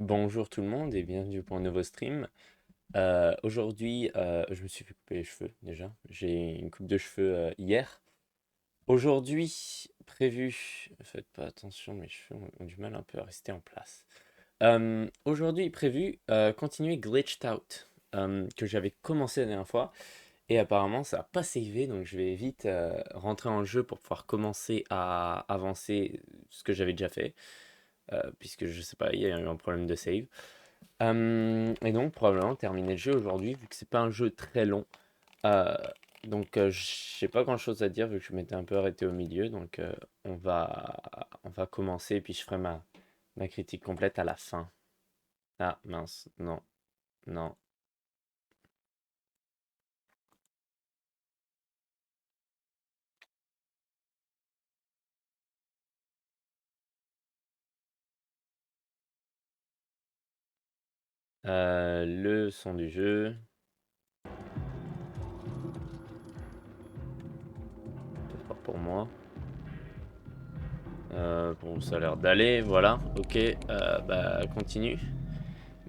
Bonjour tout le monde et bienvenue pour un nouveau stream. Aujourd'hui, je me suis fait couper les cheveux déjà. J'ai une coupe de cheveux hier. Aujourd'hui, prévu, faites pas attention, mes cheveux ont du mal un peu à rester en place. Aujourd'hui, prévu, continuer Glitched Out, que j'avais commencé la dernière fois. Et apparemment, ça n'a pas savé, donc je vais vite rentrer en jeu pour pouvoir commencer à avancer ce que j'avais déjà fait. Puisque je sais pas, il y a eu un problème de save. Et donc probablement terminer le jeu aujourd'hui vu que c'est pas un jeu très long. Euh, donc j'ai pas grand chose à dire vu que je m'étais un peu arrêté au milieu. Donc on va commencer et puis je ferai ma critique complète à la fin. Ah mince, non, non. Le son du jeu, peut-être pas pour moi. Bon, ça a l'air d'aller, voilà, ok, bah continue.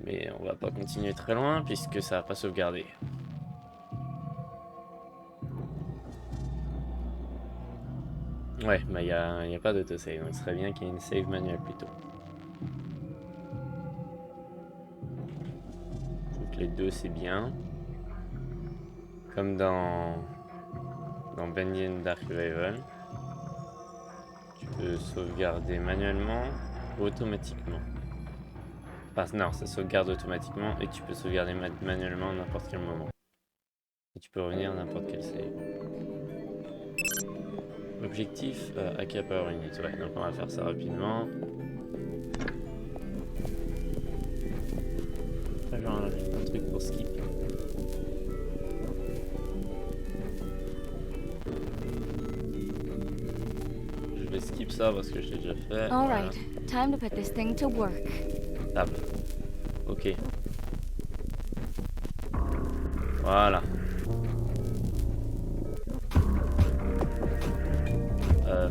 Mais on va pas continuer très loin puisque ça va pas sauvegarder. Ouais, bah y a pas d'autosave, donc ce serait bien qu'il y ait une save manuelle plutôt. Donc les deux c'est bien. Comme dans Bendy Dark Revival. Tu peux sauvegarder manuellement ou automatiquement. Enfin non, ça sauvegarde automatiquement et tu peux sauvegarder manuellement à n'importe quel moment. Et tu peux revenir à n'importe quel save. Objectif, Hacker Power Unit. Ouais, donc on va faire ça rapidement. Pas genre un truc pour skip. Je vais skip ça parce que je l'ai déjà fait. All Voilà. right, time to put this thing to work. Tab. Ok. Voilà. Euh,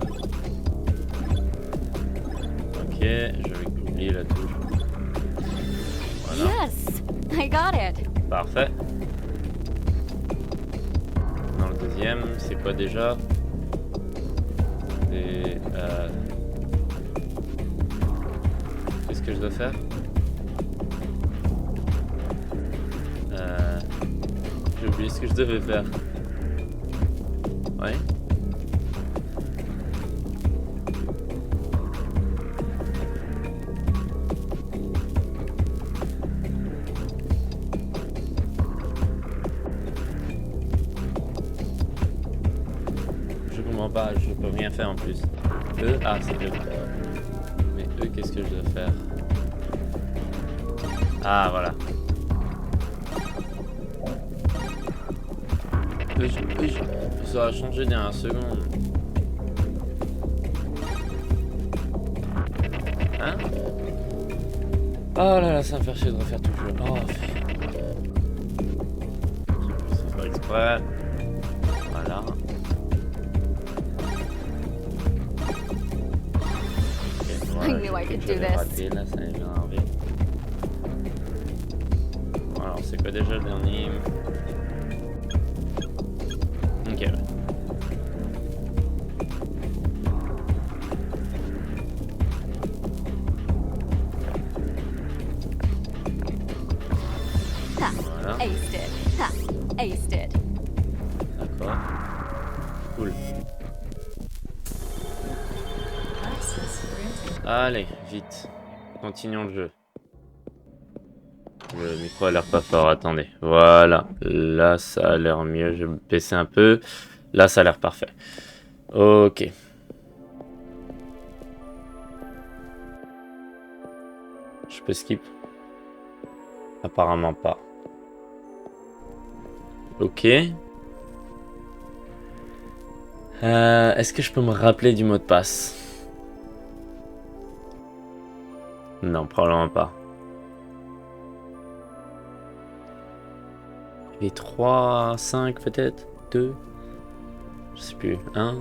ok, je vais oublier la touche. Voilà. Yes, I got it. Parfait. Dans le deuxième, c'est quoi déjà? C'est... Qu'est-ce que je dois faire? J'ai oublié ce que je devais faire. Ouais. Je comprends pas, je peux rien faire en plus. E, ah c'est E. Mais E, qu'est-ce que je dois faire? Ah voilà. Ça a changé dernière seconde. Hein? Oh là là, ça va me faire chier de refaire tout le jeu. Oh, c'est pas exprès. Voilà. Okay, voilà, I knew I could do j'avais this. raté, là, ça m'est énervé. Bon, alors, c'est quoi déjà le dernier? Ok, ouais. Ha, Voilà, aced it. Ha, aced it. d'accord. Cool. Allez, vite. Continuons le jeu. Le micro a l'air pas fort, attendez. Voilà, là ça a l'air mieux, je vais me baisser un peu. Là ça a l'air parfait. Ok. Je peux skip? Apparemment pas. Ok. Est-ce que je peux me rappeler du mot de passe? Non, probablement pas. Et 3, 5 peut-être? 2? Je sais plus. 1?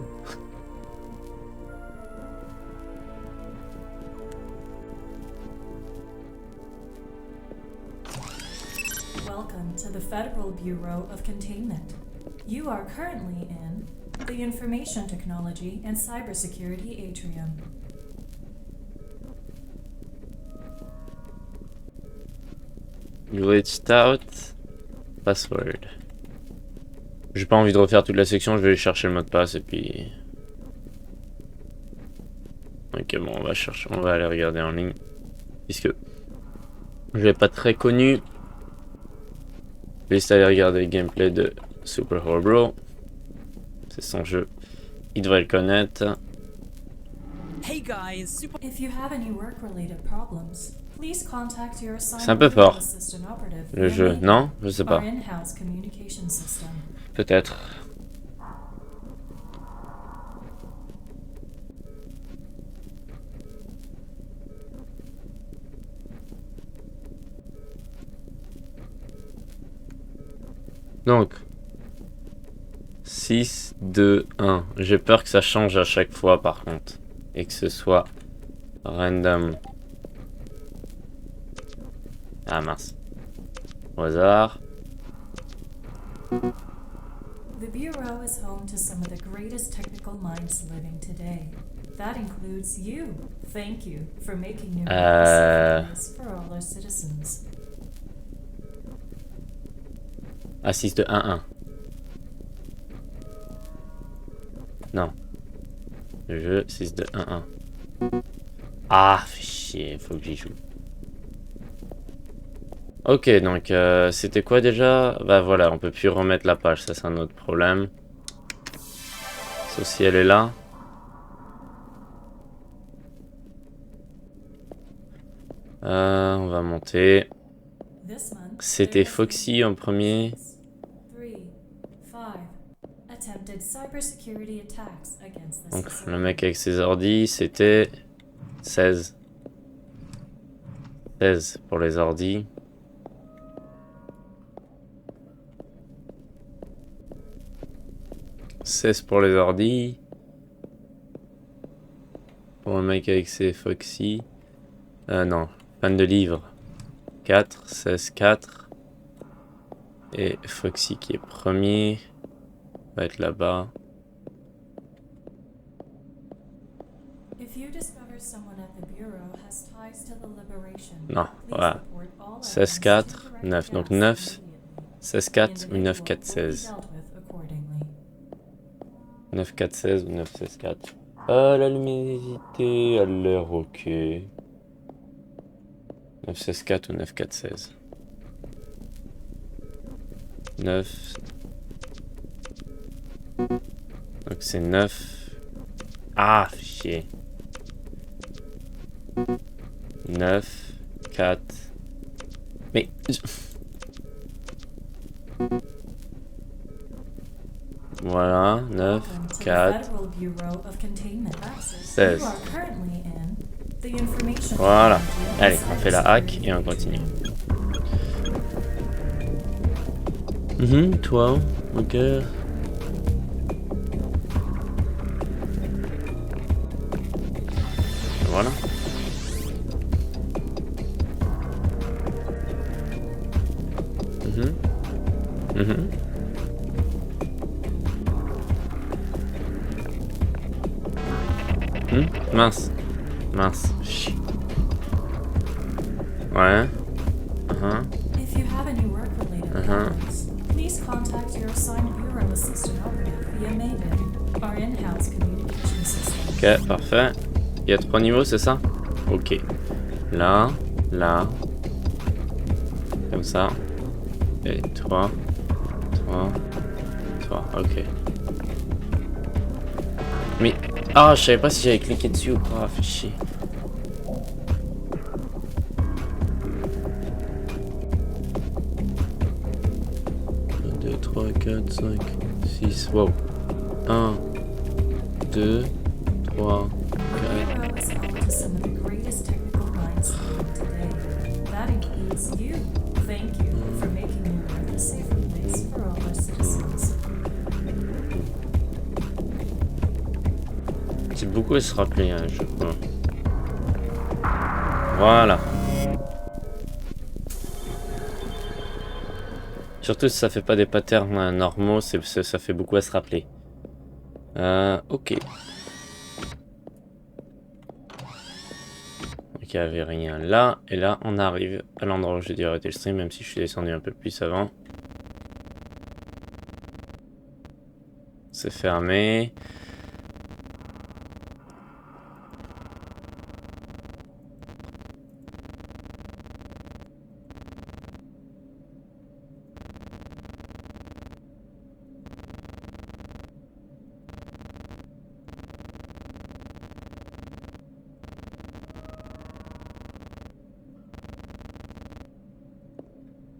welcome to the Federal Bureau of Containment. You are currently in the Information Technology and Cybersecurity Atrium. Glitched out. Password. J'ai pas envie de refaire toute la section, je vais chercher le mot de passe et puis... Ok, bon, on va chercher, on va aller regarder en ligne. Puisque je l'ai pas très connu. Je vais juste aller regarder le gameplay de Super Horror. C'est son jeu. Il devrait le connaître. Hey guys, Super. If you have any work-related problems, please contact your C'est un peu fort, assistant operative le via jeu. Mayday, Non? Je sais our pas. in-house communication system. Peut-être. Donc, 6, 2, 1. J'ai peur que ça change à chaque fois par contre. Et que ce soit random. Ah mince. Au hasard. The Bureau is home to some of the greatest technical minds living today. That includes you. Thank you for making New York a safer place for all our citizens. Ah, 6, 2, 1, 1. Non. Le jeu 6, 2, 1, 1. Ah, fais chier, faut que j'y joue. Ok, donc c'était quoi déjà? Bah voilà, on peut plus remettre la page, ça c'est un autre problème. Sauf si elle est là. On va monter. C'était Foxy en premier. Donc le mec avec ses ordis, c'était 16. 16 pour les ordis. Pour les ordis. Pour le mec avec ses Foxy. Non, fan de livres. 4, 16, 4. Et Foxy qui est premier. Va être là-bas. Non, voilà. 16, 4, 9. Donc 9, 16, 4 ou 9, 4, 16. 9, 4, 16 ou 9, 16, 4. La luminosité a l'air ok. 9, 16, 4 ou 9, 4, 16. 9. Donc c'est 9. Ah, chier. 9, 4. Mais... Voilà, 9, 4, 16. Voilà. Allez, on fait la hack et on continue. Toi, ok. Voilà. Mince. Mince. Chut. Ouais. If you have any work-related problems, please contact your assigned bureau assistant operative via Mayday, our in-house communication system. Ok, parfait. Il y a 3 niveaux, c'est ça? Ok. Là, là. Comme ça. Et 3, 3, 3. Ok. Mais... Ah, je savais pas si j'avais cliqué dessus ou pas. Fait chier. Un, 2, 3, 4, 5, 6. Wow. 1, 2, 3, 4. C'est beaucoup à se rappeler, hein, je crois. Voilà. Surtout si ça fait pas des patterns normaux, ça fait beaucoup à se rappeler. Ok. Donc il n'y avait rien là. Et là, on arrive à l'endroit où j'ai dû arrêter le stream, même si je suis descendu un peu plus avant. C'est fermé.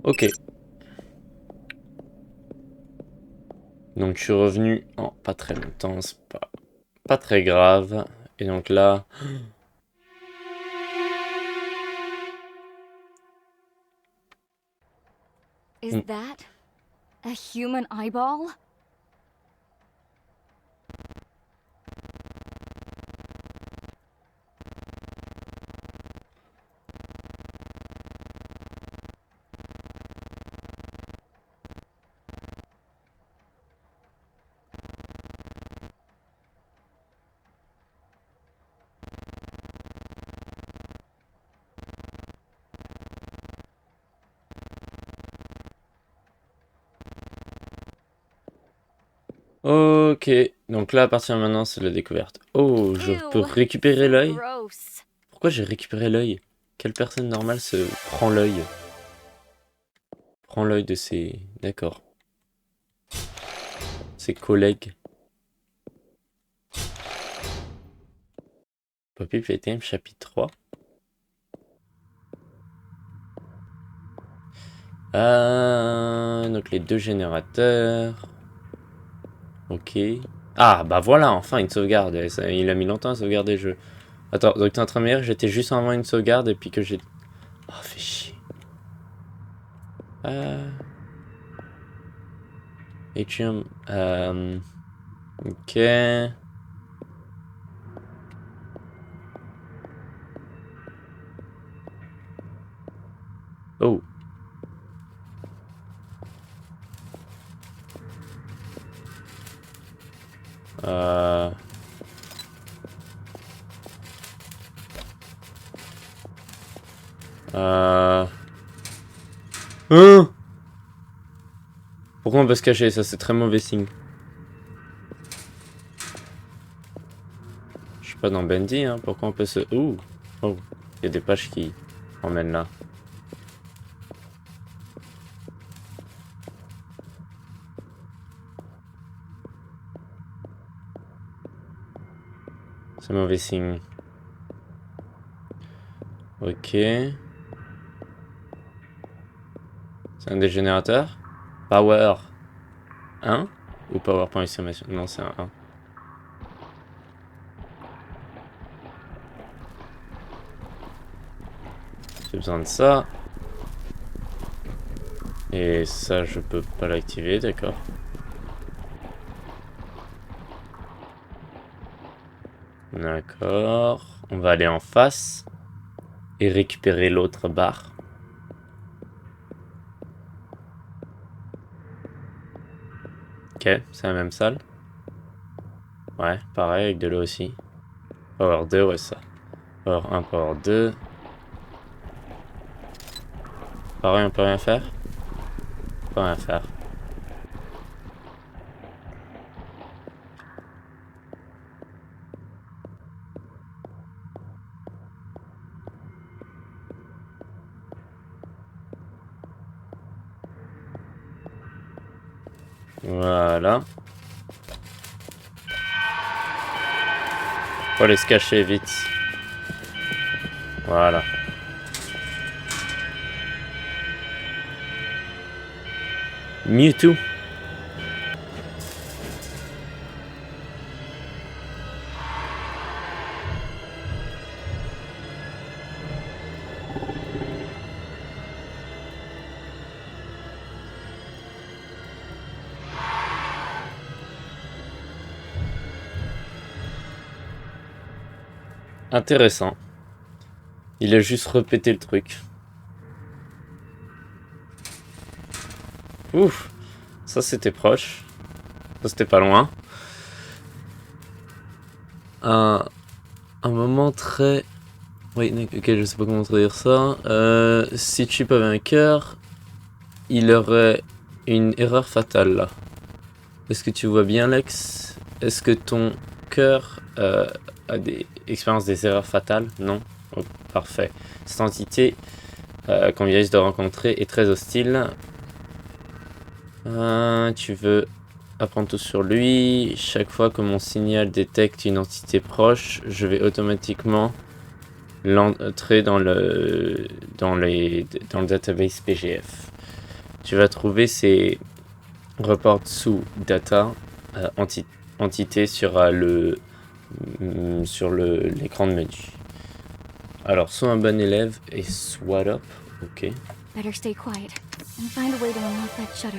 Ok. Donc je suis revenu en pas très longtemps, c'est pas très grave. Et donc là... Is that a human eyeball? Ok, donc là à partir de maintenant c'est la découverte. Oh, je peux Ew, récupérer so l'œil? gross. Pourquoi j'ai récupéré l'œil? Quelle personne normale se prend l'œil? Prend l'œil de ses... D'accord. Ses collègues. Poppy Playtime chapitre 3. Donc les deux générateurs. Ok. Ah, bah voilà, enfin une sauvegarde. Il a mis longtemps à sauvegarder le jeu. Attends, donc t'es en train de me dire que j'étais juste avant une sauvegarde et puis que j'ai... Oh, fais chier. Atrium. Ok. Oh. Pourquoi on peut se cacher? Ça, c'est très mauvais signe. Je suis pas dans Bendy, hein. Pourquoi on peut se... Ouh. Oh. Il y a des pages qui emmènent là. C'est mauvais signe. Ok. C'est un des générateurs? Power 1? Ou Power point exclamation? Non, c'est un 1. J'ai besoin de ça. Et ça, je peux pas l'activer, d'accord. D'accord. On va aller en face. Et récupérer l'autre barre. Ok, c'est la même salle. Ouais, pareil, avec de l'eau aussi. Power 2, ouais, ça. Power 1, Power 2. Pareil, on peut rien faire? On peut rien faire. Voilà. Faut aller se cacher vite. Voilà. Mewtwo. Intéressant. Il a juste répété le truc. Ouf, ça c'était proche. Ça c'était pas loin. Un moment très... Oui, ok, je sais pas comment traduire ça. Si Chip avait un cœur, il aurait une erreur fatale là. Est-ce que tu vois bien, Lex? Est-ce que ton cœur a des expériences des erreurs fatales? Non? Oh, parfait. Cette entité qu'on vient juste de rencontrer est très hostile. Tu veux apprendre tout sur lui. Chaque fois que mon signal détecte une entité proche, je vais automatiquement l'entrer dans le database PGF. Tu vas trouver ces reports sous data entité sur l'écran de menu. Alors, sois un bon élève et swat up. Ok. Better stay quiet and find a way to unlock that shutter.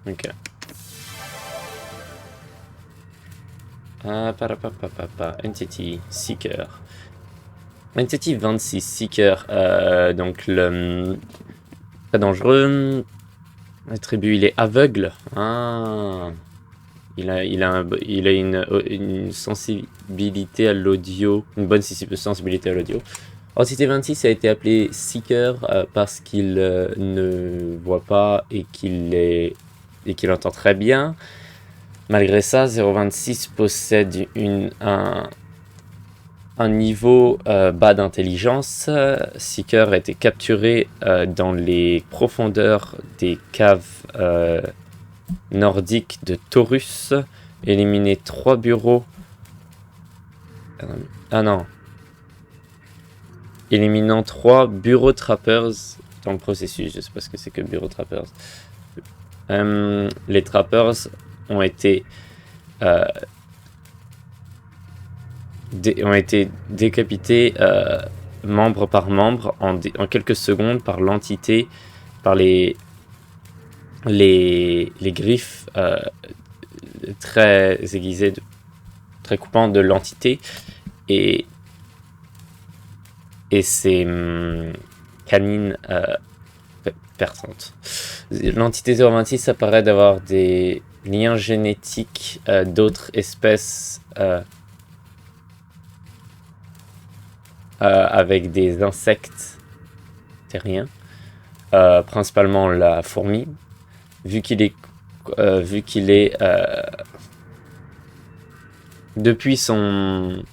Ok. Entity Seeker. Entity 26 Seeker. Donc, très dangereux. L'attribut, il est aveugle. Ah. Il a une sensibilité à l'audio, une bonne sensibilité à l'audio. Entité 26 a été appelé Seeker parce qu'il ne voit pas et qu'il entend très bien. Malgré ça, 026 possède un niveau bas d'intelligence. Seeker a été capturé dans les profondeurs des caves nordiques de Taurus, éliminé 3 bureaux. Éliminant 3 bureau trappers dans le processus. Je sais pas ce que c'est que bureau trappers. Les trappers ont été décapités membre par membre en quelques secondes par l'entité, par les griffes très aiguisées, très coupantes de l'entité et ses canines perçantes. L'entité 026 apparaît d'avoir des liens génétiques d'autres espèces avec des insectes terriens, principalement la fourmi. Vu qu'il est depuis son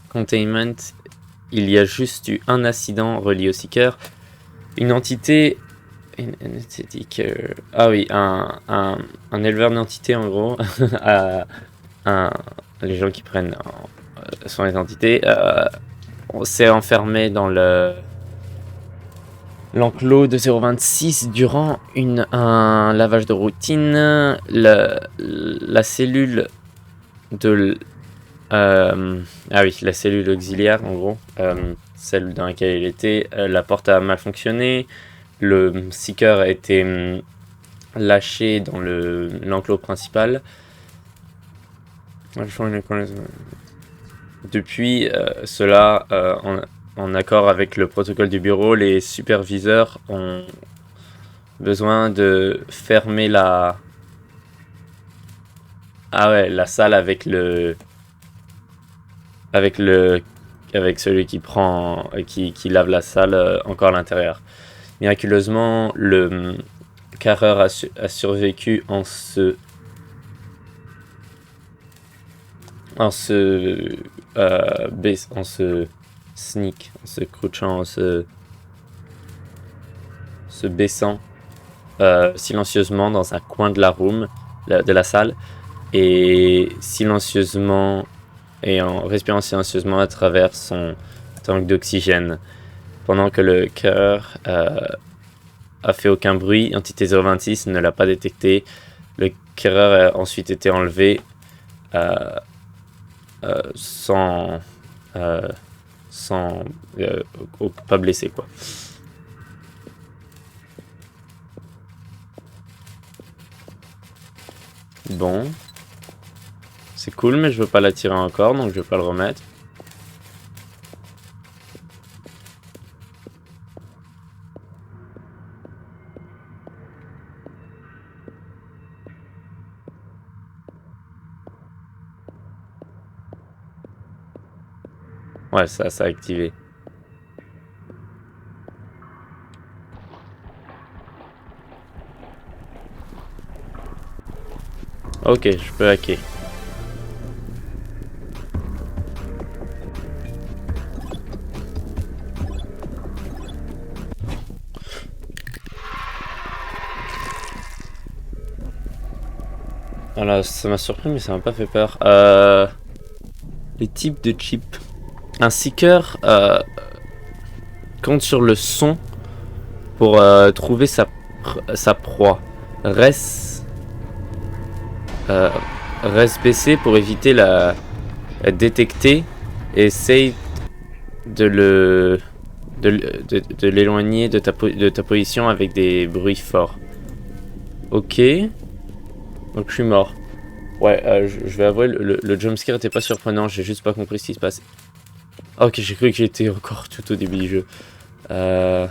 containment, il y a juste eu un incident relié au Seeker. Une entité... Ah oui, un éleveur d'entités en gros. Les gens qui prennent soin des entités s'est enfermé dans l'enclos de 026 durant un lavage de routine. La cellule de... la cellule auxiliaire, en gros, celle dans laquelle il était, la porte a mal fonctionné. Le Seeker a été lâché dans l'enclos principal. Depuis cela, en accord avec le protocole du bureau, les superviseurs ont besoin de fermer la salle avec celui qui lave la salle encore à l'intérieur. Miraculeusement, le carreur a survécu en se sneak, en se crouchant, en se baissant silencieusement dans un coin de la room, de la salle, et silencieusement, et en respirant silencieusement à travers son tank d'oxygène. Pendant que le cœur a fait aucun bruit, entité 026 ne l'a pas détecté. Le cœur a ensuite été enlevé pas blessé quoi. Bon, c'est cool, mais je veux pas l'attirer encore, donc je vais pas le remettre. Ouais, ça a activé. Ok, je peux hacker. Alors, ça m'a surpris, mais ça m'a pas fait peur. Les types de chips. Un seeker compte sur le son pour trouver sa proie. Reste, reste baissé pour éviter la détecter et essaye de le de l'éloigner de ta position avec des bruits forts. Ok. Donc je suis mort. Ouais, je vais avouer, le jumpscare était pas surprenant, j'ai juste pas compris ce qui se passe. Ok, j'ai cru que j'étais encore tout au début du jeu. On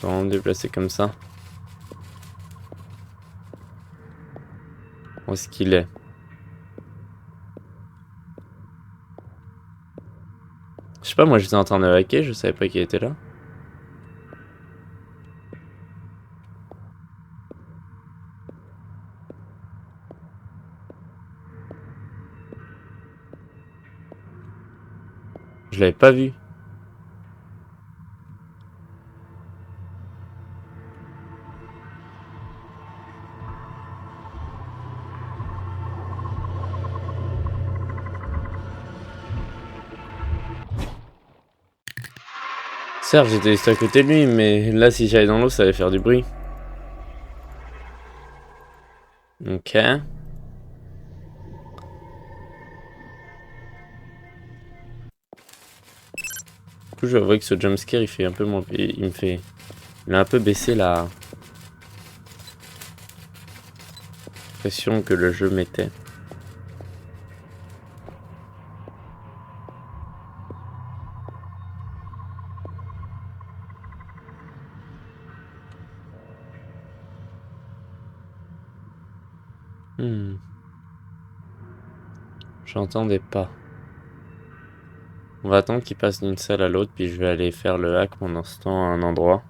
va me déplacer comme ça. Où est-ce qu'il est? Je sais pas, moi j'étais en train de hacker, je savais pas qu'il était là. Je l'avais pas vu. Certes, j'étais juste à côté de lui, mais là si j'allais dans l'eau, ça allait faire du bruit. Ok. Du coup, je vois que ce jumpscare, il fait un peu moins... Il me fait... Il a un peu baissé la pression que le jeu mettait. J'entendais pas. On va attendre qu'il passe d'une salle à l'autre, puis je vais aller faire le hack pendant ce temps à un endroit.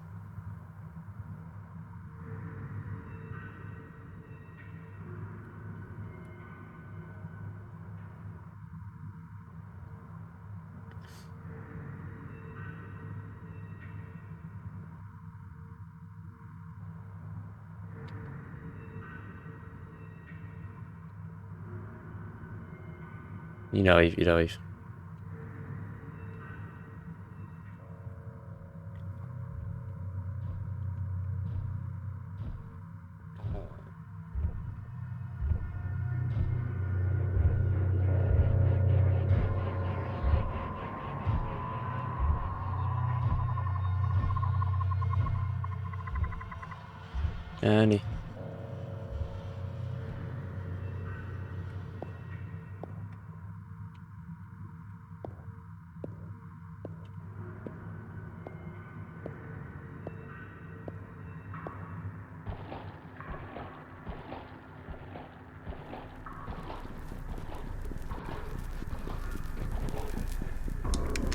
Il arrive, il arrive. Allez.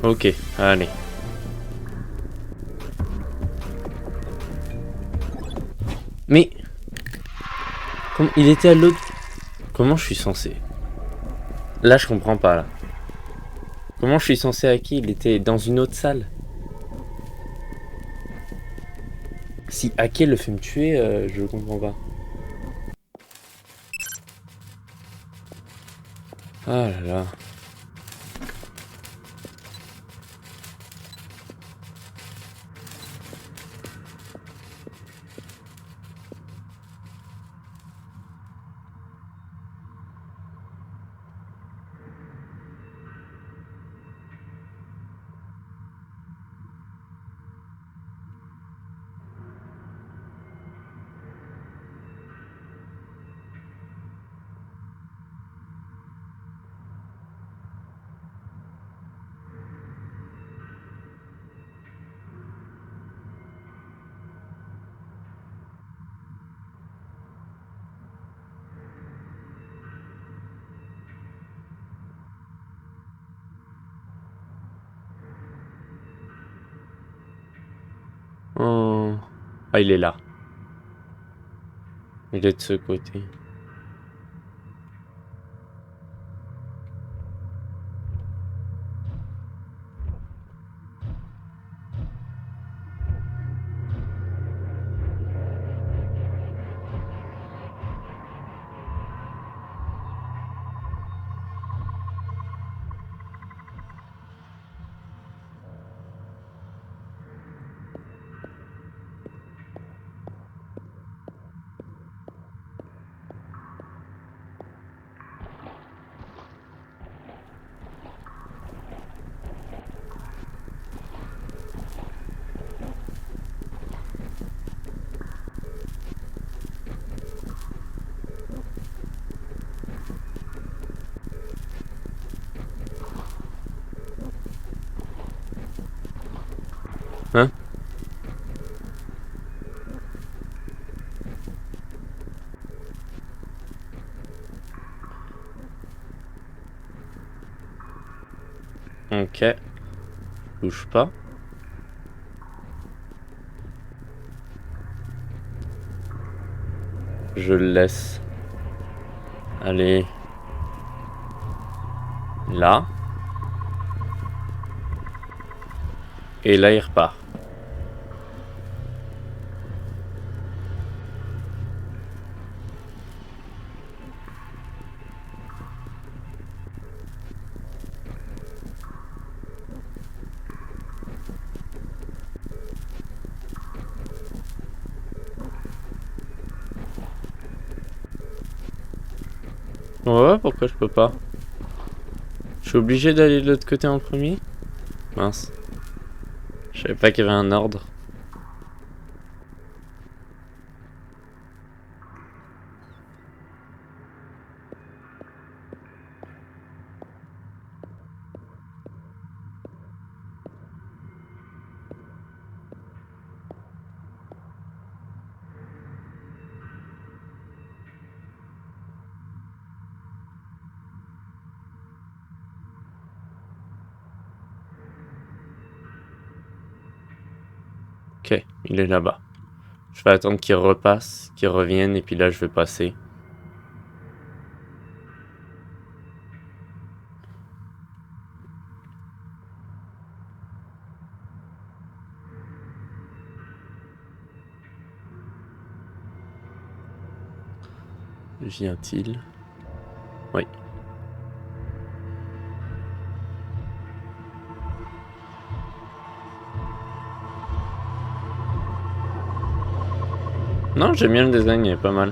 Ok, allez. Mais... Comme il était à l'autre... Comment je suis censé... Là, je comprends pas, là. Comment je suis censé hacker? Il était dans une autre salle. Si hacker le fait me tuer, je comprends pas. Ah là là. Ah, il est là. Il est de ce côté. Hein? Ok. Bouge pas. Je le laisse. Allez. Là. Et là, il repart. Ouais, pourquoi je peux pas? Je suis obligé d'aller de l'autre côté en premier? Mince. Je savais pas qu'il y avait un ordre. Ok, il est là-bas. Je vais attendre qu'il repasse, qu'il revienne, et puis là, je vais passer. Vient-il? Oui. Non, j'aime bien le design, il est pas mal.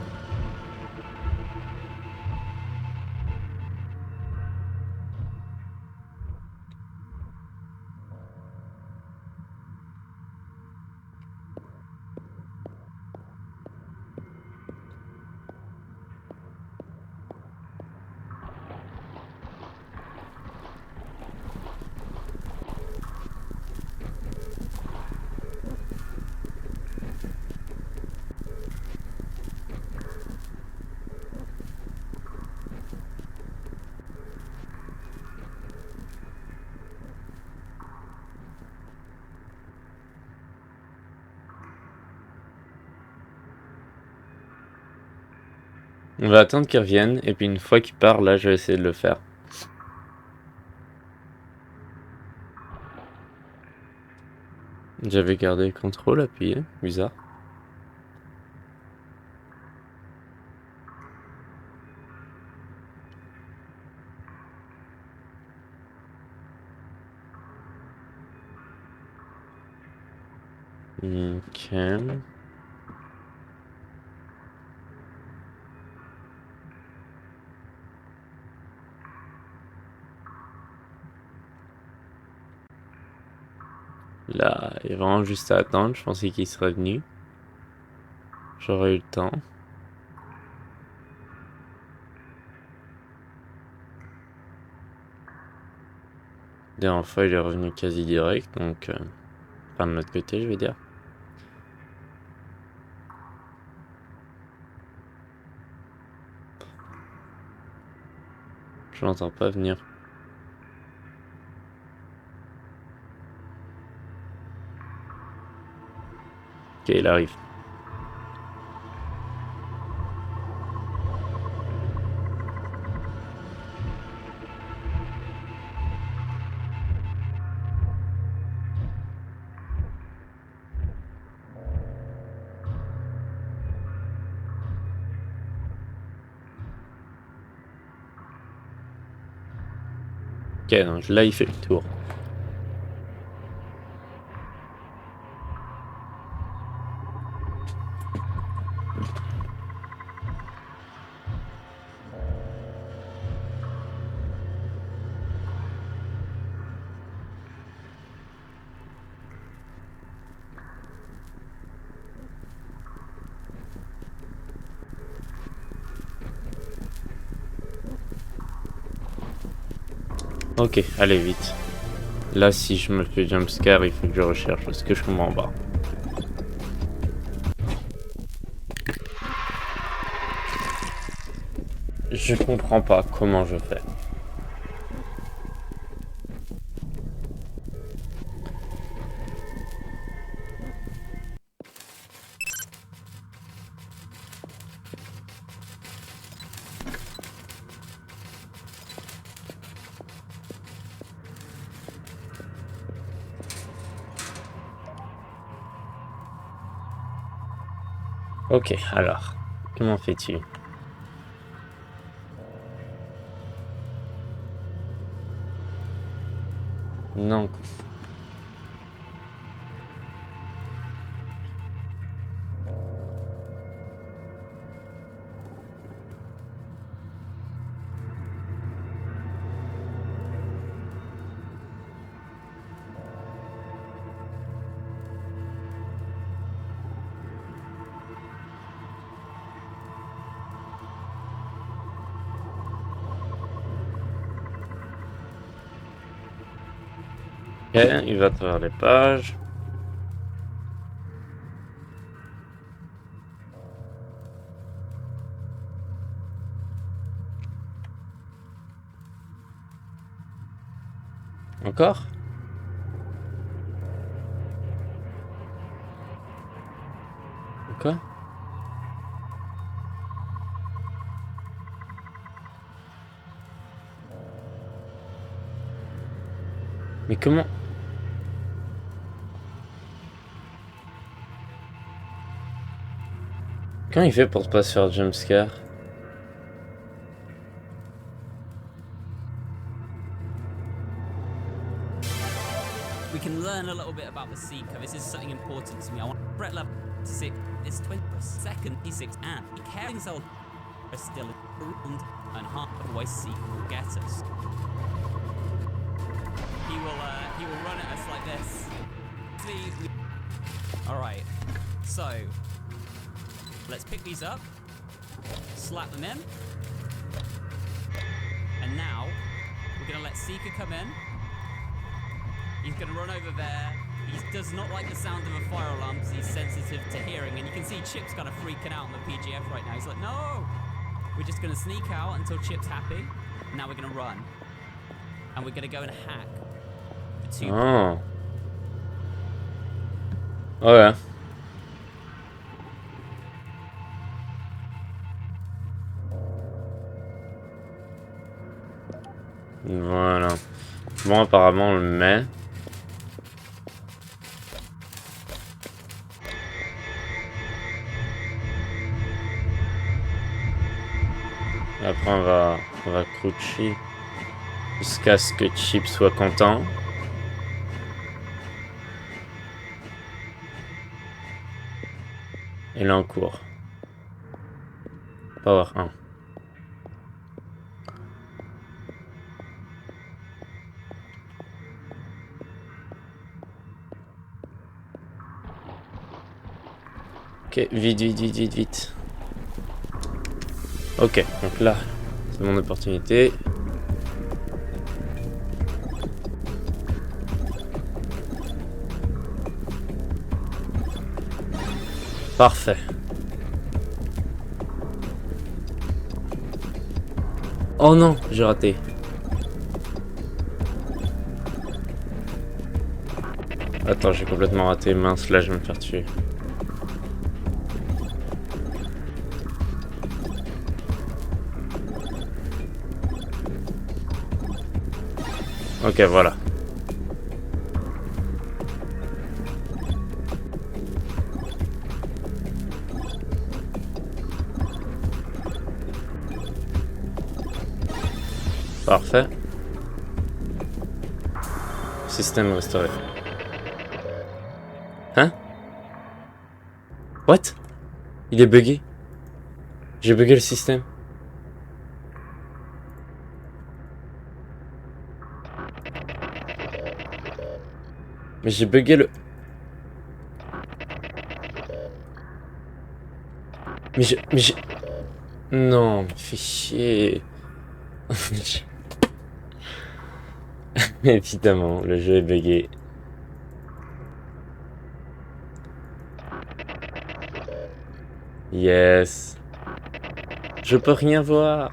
On va attendre qu'il revienne, et puis une fois qu'il part, là, je vais essayer de le faire. J'avais gardé le contrôle appuyé, bizarre. Ok. Là, il y a vraiment juste à attendre. Je pensais qu'il serait venu. J'aurais eu le temps. La dernière fois, il est revenu quasi direct, donc... Enfin, de notre côté, je vais dire. Je l'entends pas venir. Ok, il arrive. Ok, donc là il fait le tour. Ok, allez vite. Là, si je me fais jumpscare, il faut que je recherche parce que je comprends pas. Je comprends pas comment je fais. Ok, alors, comment fais-tu? Non. Ok, il va travers les pages. Encore? Quoi? Mais comment? Comment il fait pour pas se faire jumpscare? We can learn a little bit about the Seeker. This is something important to me. I want Brett level 6 is 22nd, P6, and caring cell are still around, and half of the way Seeker will get us. He will run at us like this. See, all right. So let's pick these up, slap them in, and now we're gonna let Seeker come in. He's going to run over there. He does not like the sound of a fire alarm because he's sensitive to hearing. And you can see Chip's kind of freaking out on the PGF right now. He's like, no! We're just going to sneak out until Chip's happy. And now we're going to run. And we're going to go and hack the 2. Oh. Ouais. Voilà. Bon, apparemment, on le met. Après, on va croucher jusqu'à ce que Chip soit content. Et là, on court. Power 1. Ok, vite, vite, vite, vite, vite. Ok, donc là, c'est mon opportunité. Parfait. Oh non, j'ai raté. Attends, j'ai complètement raté. Mince, là, je vais me faire tuer. Ok, voilà. Parfait. Système restauré. Hein? What? Il est buggé. J'ai bugué le système. Mais j'ai bugué le... Mais j'ai... Non, mais fais chier. Évidemment, le jeu est bugué. Yes. Je peux rien voir.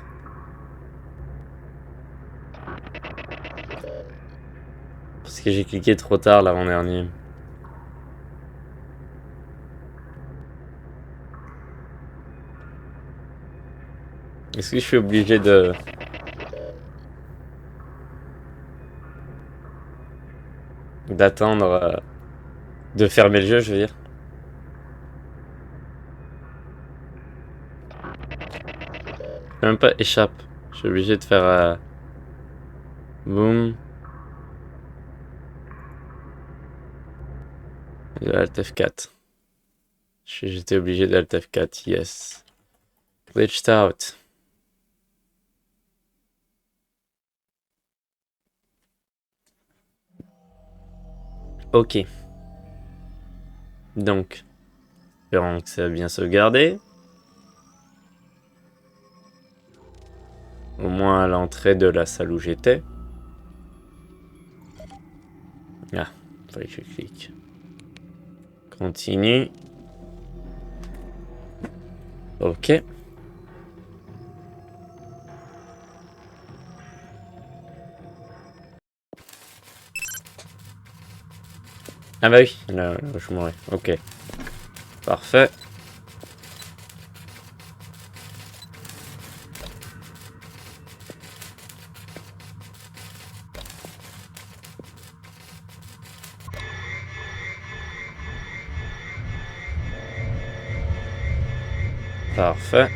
Parce que j'ai cliqué trop tard l'avant-dernier. Est-ce que je suis obligé de... d'attendre... de fermer le jeu, je veux dire? Je peux même pas échappe. Je suis obligé de faire... boum. Et Alt F4. J'étais obligé d'Alt F4, yes. Glitched out. Ok. Donc, espérons que ça a bien sauvegardé. Au moins à l'entrée de la salle où j'étais. Ah, fallait que je clique. Continue. Ok. Ah bah oui, là je mourrais. Ok. Parfait. Parfait.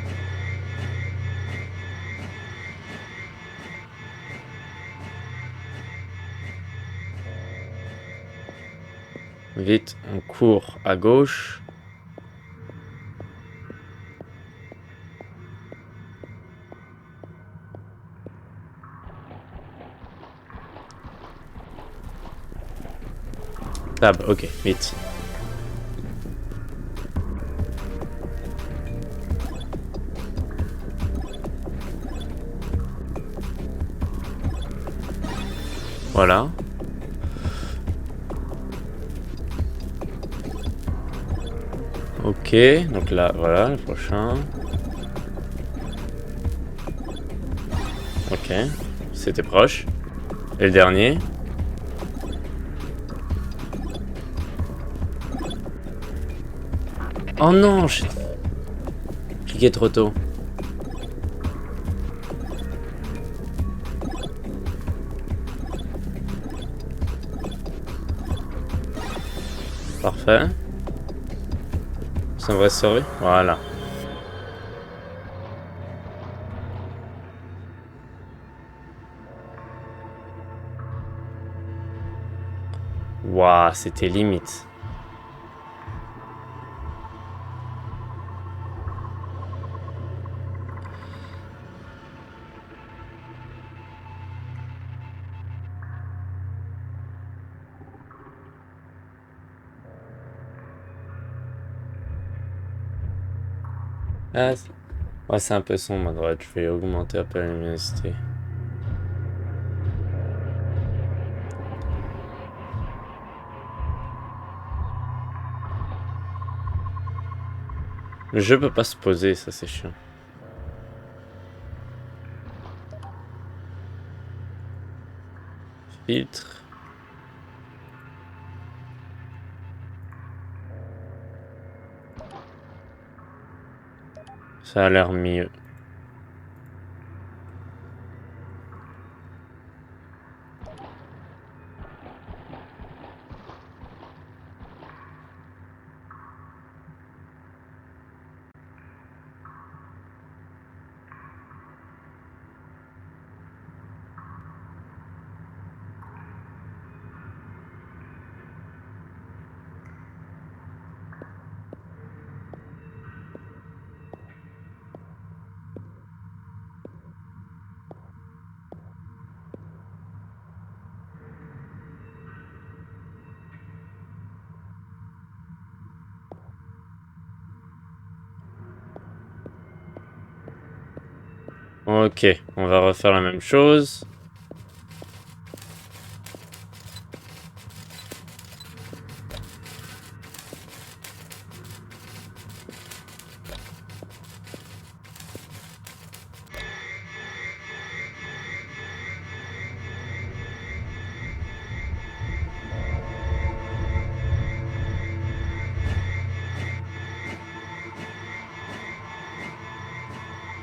Vite, on court à gauche. Tab, ok, vite. Voilà. Ok, donc là, voilà, le prochain. Ok, c'était proche. Et le dernier. Oh non, j'ai cliqué trop tôt. Parfait. Ça devrait se sauver. Voilà. Waouh, c'était limite. Ah, ouais, c'est un peu sombre à droite. Je vais augmenter un peu la luminosité. Le jeu peut pas se poser, ça c'est chiant. Filtre. Ça a l'air mieux. Ok, on va refaire la même chose.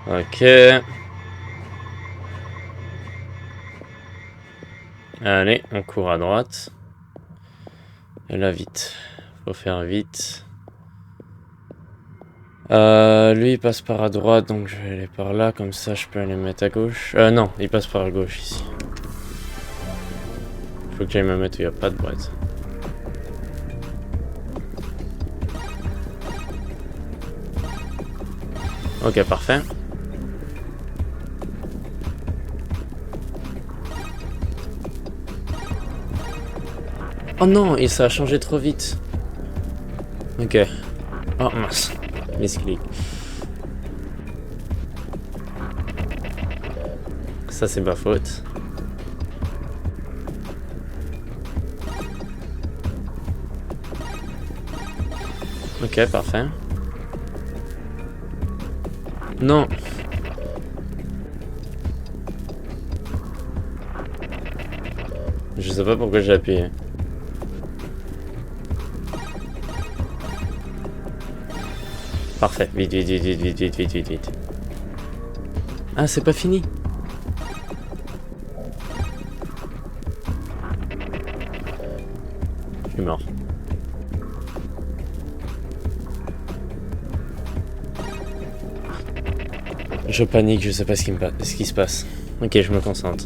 Ok. Allez, on court à droite. Et là, vite. Faut faire vite. Lui, il passe par à droite, donc je vais aller par là. Comme ça, je peux aller me mettre à gauche. Non, il passe par à gauche, ici. Faut que j'aille me mettre où il n'y a pas de boîte. Ok, parfait. Oh non, et ça a changé trop vite. Ok. Oh mince. Misclick. Ça, c'est ma faute. Ok, parfait. Non. Je sais pas pourquoi j'ai appuyé. Parfait. Vite, vite, vite, vite, vite, vite, vite, vite, vite. Ah, c'est pas fini. Je suis mort. Je panique, je sais pas ce qui se passe. Ok, je me concentre.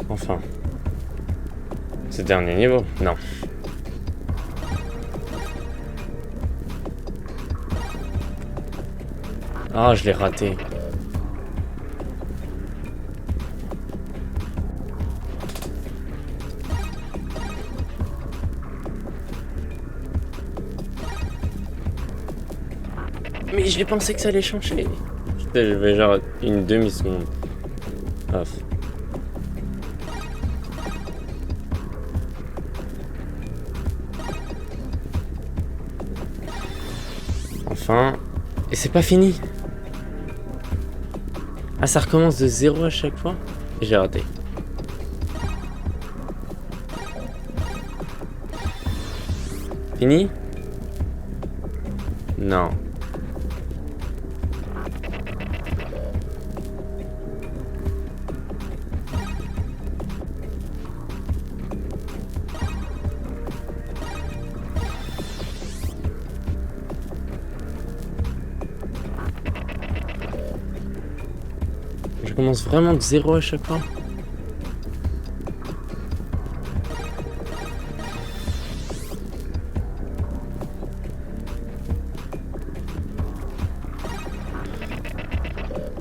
Enfin. C'est le dernier niveau? Non. Ah, je l'ai raté. Mais j'ai pensé que ça allait changer. Je vais genre une demi-seconde. Off. Enfin. Et c'est pas fini. Ah, ça recommence de 0 à chaque fois? J'ai raté. Fini? Non. Je commence vraiment de 0 à chaque fois?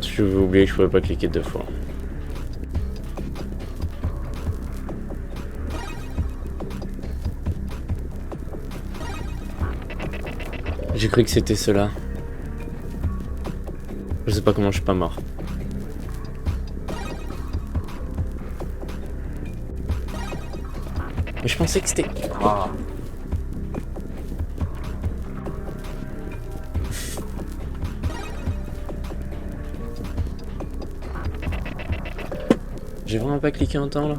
Je vais oublier que je pouvais pas cliquer 2 fois. J'ai cru que c'était cela. Je sais pas comment je suis pas mort. Mais je pensais que c'était... Ah. J'ai vraiment pas cliqué en temps là.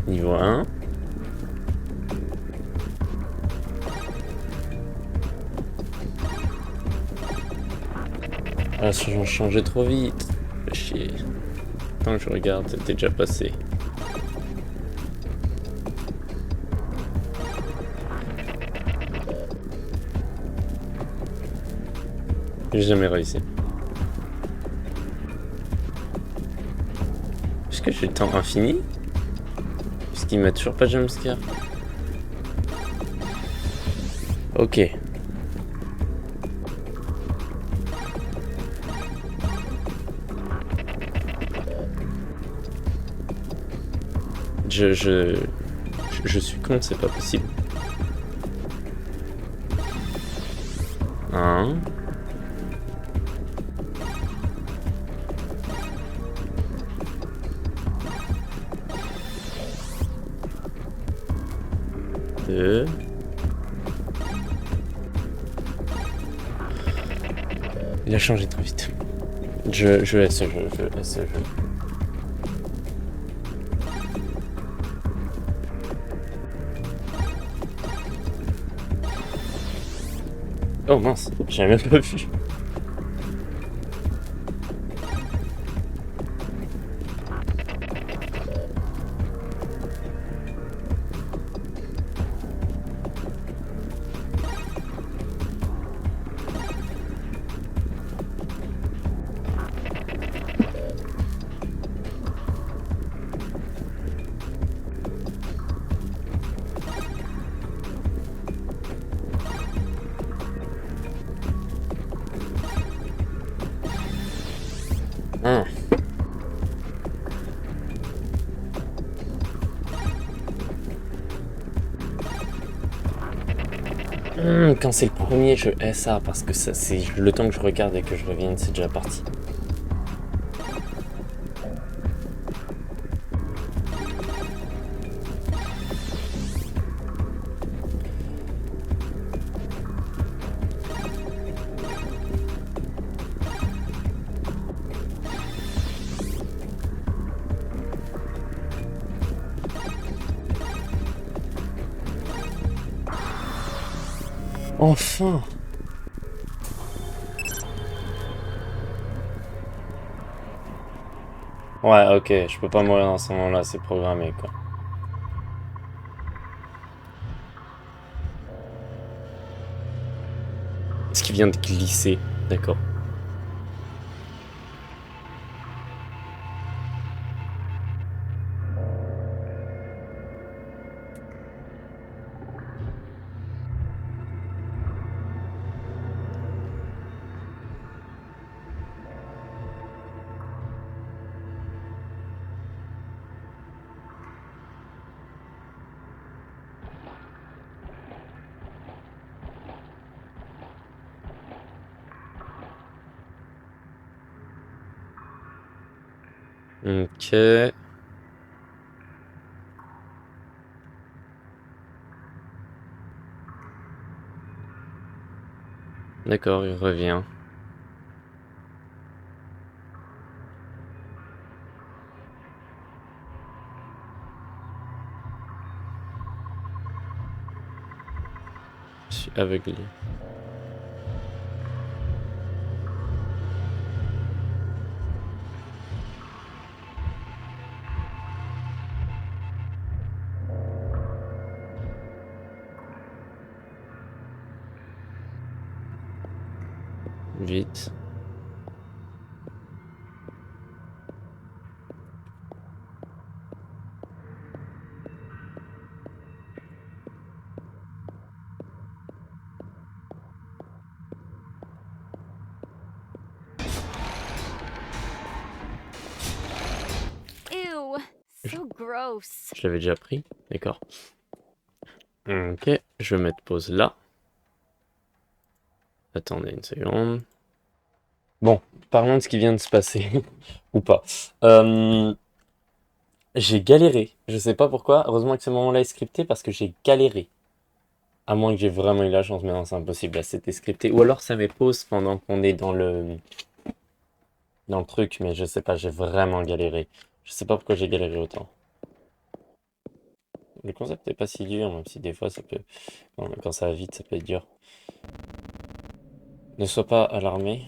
Niveau 1. Ah, ça a changé trop vite. Fais chier. Tant que je regarde, c'était déjà passé. J'ai jamais réussi. Est-ce que j'ai le temps infini? Puisqu'il m'a toujours pas de jumpscare. Ok. Je suis con, c'est pas possible. 1. 2. Il a changé trop vite. Je laisse ce jeu, je laisse ce jeu. Oh mince, j'avais même pas vu. Quand c'est le premier, je hais ça parce que ça, c'est le temps que je regarde et que je revienne, c'est déjà parti. Enfin! Ouais, ok, je peux pas mourir dans ce moment-là, c'est programmé, quoi. Ce qui vient de glisser, d'accord. Ok. D'accord, il revient. Je suis aveuglé. Vite. Ew, so gross. Je l'avais déjà pris, d'accord. Ok, je vais mettre pause là. Attendez une seconde. Bon, parlons de ce qui vient de se passer. Ou pas. J'ai galéré. Je sais pas pourquoi. Heureusement que ce moment-là est scripté parce que j'ai galéré. À moins que j'ai vraiment eu la chance, mais non, c'est impossible. Là, c'était scripté. Ou alors ça met pause pendant qu'on est dans le truc, mais je sais pas, j'ai vraiment galéré. Je sais pas pourquoi j'ai galéré autant. Le concept est pas si dur, même si des fois ça peut. Quand ça va vite, ça peut être dur. Ne sois pas alarmé.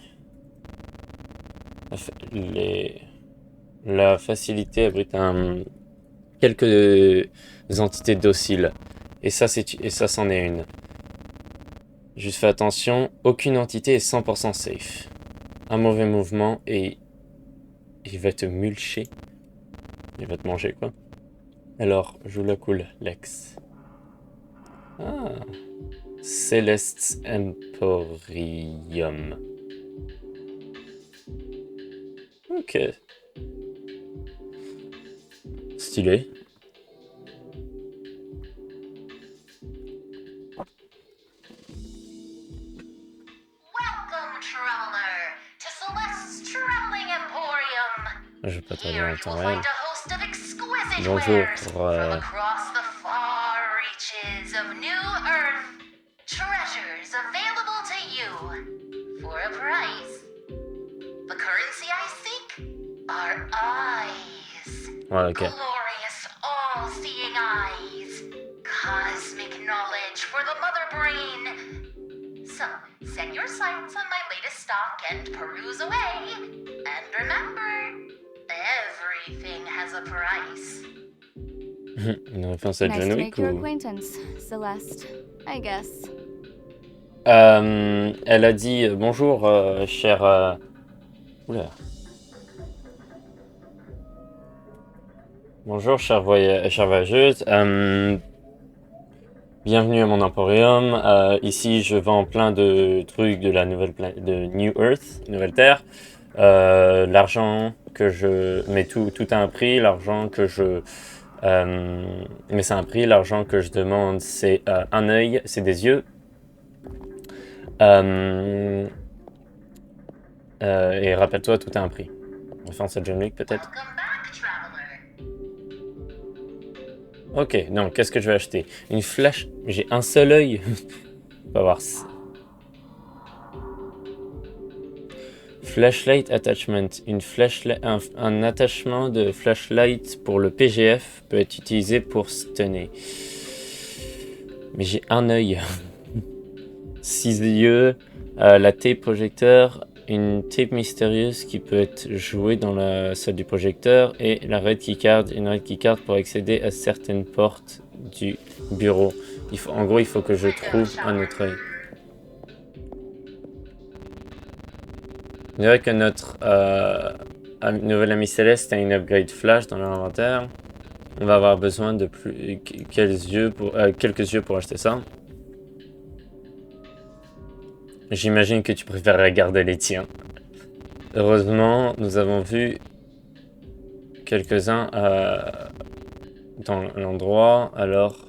La, fa- les- la facilité abrite quelques entités dociles. Et ça, c'en est une. Juste fais attention, aucune entité est 100% safe. Un mauvais mouvement et il va te mulcher. Il va te manger, quoi. Alors, joue la cool, Lex. Ah. Celeste's Emporium. Ok. Stylé. traveler, to Celeste's Traveling Emporium. Je vais pas traduire Here en you temps will réel. find a host of exquisite Bonjour wares pour from across the far reaches of New Earth. Treasures available to you for a price. The currency I seek are eyes. Ouais, ok. Glorious, all-seeing eyes. Cosmic knowledge for the mother brain. So, set your sights on my latest stock and peruse away. And remember, everything has a price. Une référence à Nice John to Wick make your ou... acquaintance, Celeste. I guess. Elle a dit bonjour, chère... Oula. Bonjour, chère voyageuse. Bienvenue à mon emporium. Ici, je vends plein de trucs de la nouvelle planète, de New Earth, Nouvelle Terre. L'argent que je... Mais tout a un prix. L'argent que je... mais c'est un prix. L'argent que je demande, c'est un œil, c'est des yeux. Et rappelle-toi, tout a un prix. Référence à John Wick, peut-être. Welcome back, traveler. Ok, donc qu'est-ce que je vais acheter? Une flèche. J'ai un seul œil. On va voir. Flashlight attachment. Un attachement de flashlight pour le PGF peut être utilisé pour stunner. Mais j'ai un œil. 6 yeux. La tape projecteur. Une tape mystérieuse qui peut être jouée dans la salle du projecteur. Et la red keycard. Une red keycard pour accéder à certaines portes du bureau. En gros, il faut que je trouve un autre œil. On dirait que notre nouvel ami Céleste a une upgrade flash dans leur inventaire. On va avoir besoin de quelques yeux pour acheter ça. J'imagine que tu préférerais garder les tiens. Heureusement, nous avons vu quelques-uns dans l'endroit. Alors,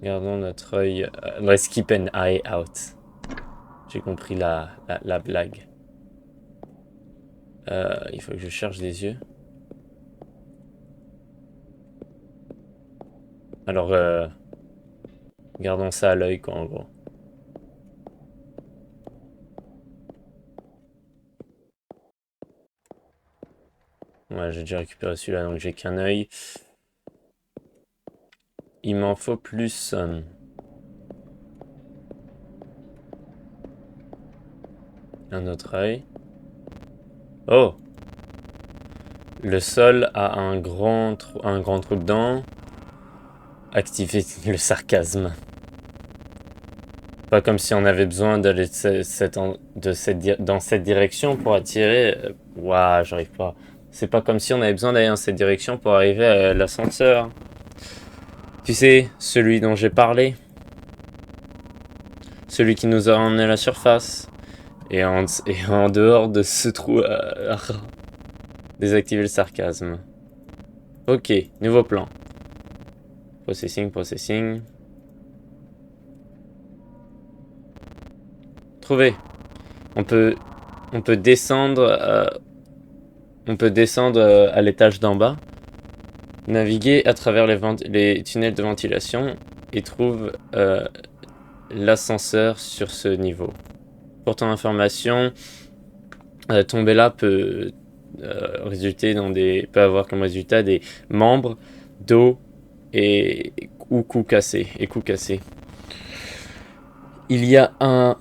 gardons notre œil. Let's keep an eye out. J'ai compris la blague. Il faut que je cherche des yeux. Alors, gardons ça à l'œil, quoi, en gros. Ouais, j'ai déjà récupéré celui-là, donc j'ai qu'un œil. Il m'en faut plus. Un autre œil. Oh! Le sol a un grand trou dedans. Activer le sarcasme. Pas comme si on avait besoin d'aller dans cette direction pour attirer. Ouah, j'arrive pas. C'est pas comme si on avait besoin d'aller dans cette direction pour arriver à l'ascenseur. Tu sais, celui dont j'ai parlé. Celui qui nous a emmené à la surface. Et en dehors de ce trou, désactiver le sarcasme. Ok, nouveau plan. Processing. Trouvé. On peut descendre. À l'étage d'en bas. Naviguer à travers les tunnels de ventilation et trouve l'ascenseur sur ce niveau. Pour ton information, tomber là peut avoir comme résultat des membres, dos ou coups cassés. Il y a un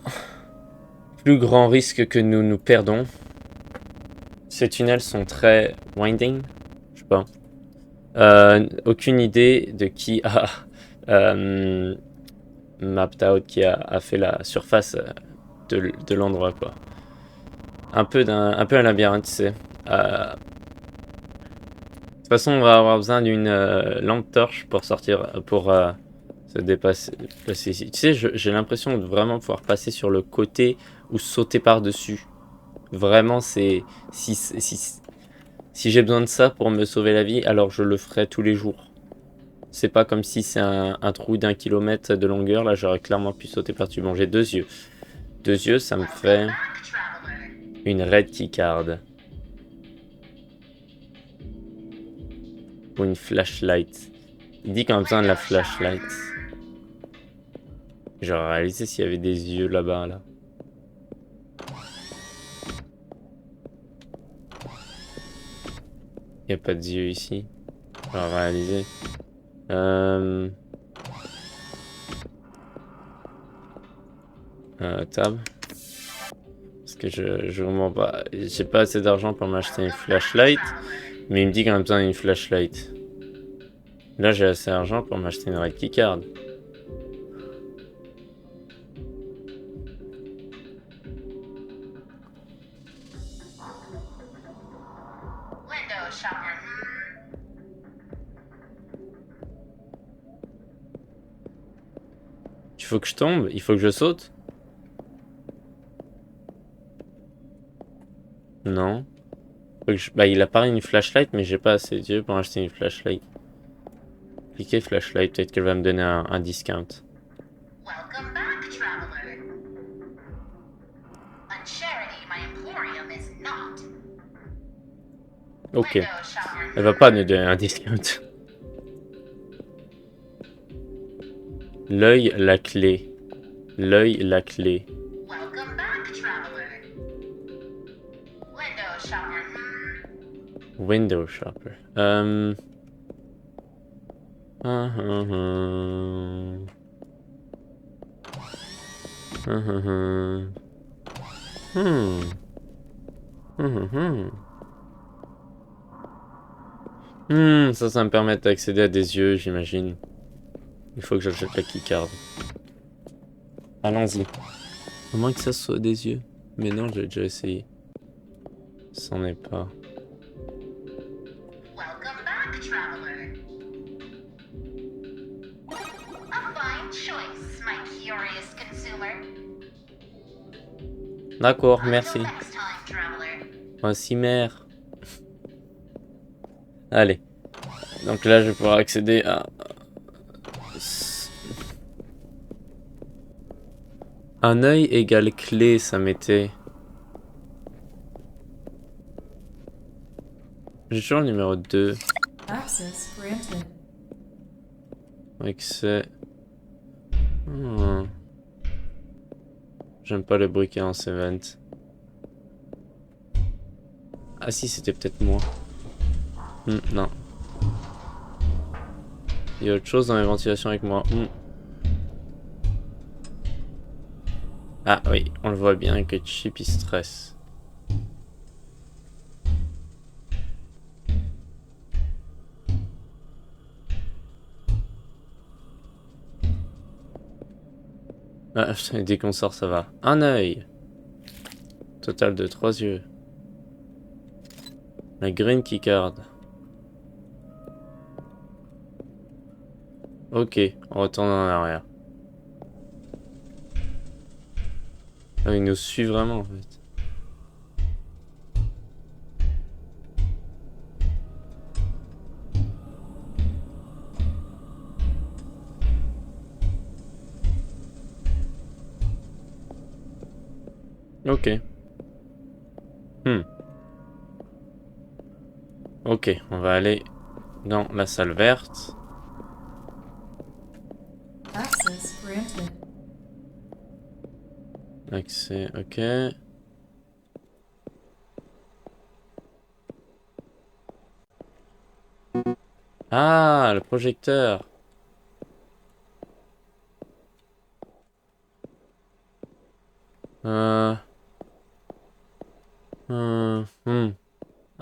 plus grand risque que nous nous perdons. Ces tunnels sont très winding. Je sais pas. Aucune idée de qui a mapped out, qui a fait la surface de l'endroit, quoi. Un peu un labyrinthe, tu sais. De toute façon, on va avoir besoin d'une lampe torche pour sortir, pour se placer ici. Tu sais, j'ai l'impression de vraiment pouvoir passer sur le côté ou sauter par-dessus. Vraiment, si j'ai besoin de ça pour me sauver la vie, alors je le ferai tous les jours. C'est pas comme si c'est un trou d'1 kilomètre de longueur. Là, j'aurais clairement pu sauter par-dessus. Bon, j'ai 2 yeux. 2 yeux, ça me fait Back, traveler. une red keycard. Ou une flashlight. Il dit qu'on a besoin de la flashlight. J'aurais réalisé s'il y avait des yeux là-bas, là. Il n'y a pas de yeux ici. J'aurais réalisé. Tab. Parce que je comprends pas. J'ai pas assez d'argent pour m'acheter une flashlight. Mais il me dit qu'on a besoin d'une flashlight. Là, j'ai assez d'argent pour m'acheter une red keycard. Window shopper. Il faut que je tombe? Il faut que je saute? Non. Faut que bah, il apparaît une flashlight, mais j'ai pas assez d'yeux pour acheter une flashlight. Cliquez flashlight, peut-être qu'elle va me donner un discount. Welcome back, traveler. A charity my emporium is not. Ok. Window shopper. Elle va pas nous donner un discount. L'œil, la clé. L'œil, la clé. Welcome back, traveler. Window shopper. Window shopper. Ça me permet d'accéder à des yeux, j'imagine. Il faut que j'achète la keycard. Allons-y. À moins que ça soit des yeux. Mais non, j'ai déjà essayé. C'en est pas. Welcome back, traveler. A fine choice, my curious consumer. D'accord, merci. Until next time, traveler. Voici mère. Allez. Donc là, je vais pouvoir accéder à... Un œil égale clé, ça m'était... J'ai toujours le numéro 2. Access granted. Accès... J'aime pas le bruit qu'il y a dans ces vents. Ah si, c'était peut-être moi. Non. Il y a autre chose dans les ventilations avec moi. Ah oui, on le voit bien que Chip il stresse. Ah, dès qu'on sort, ça va. Un œil. Total de 3 yeux. La green keycard. Ok, on retourne en arrière. Ah, il nous suit vraiment en fait. Ok. Ok, on va aller dans la salle verte. Access granted. Accès, ok. Ah, le projecteur.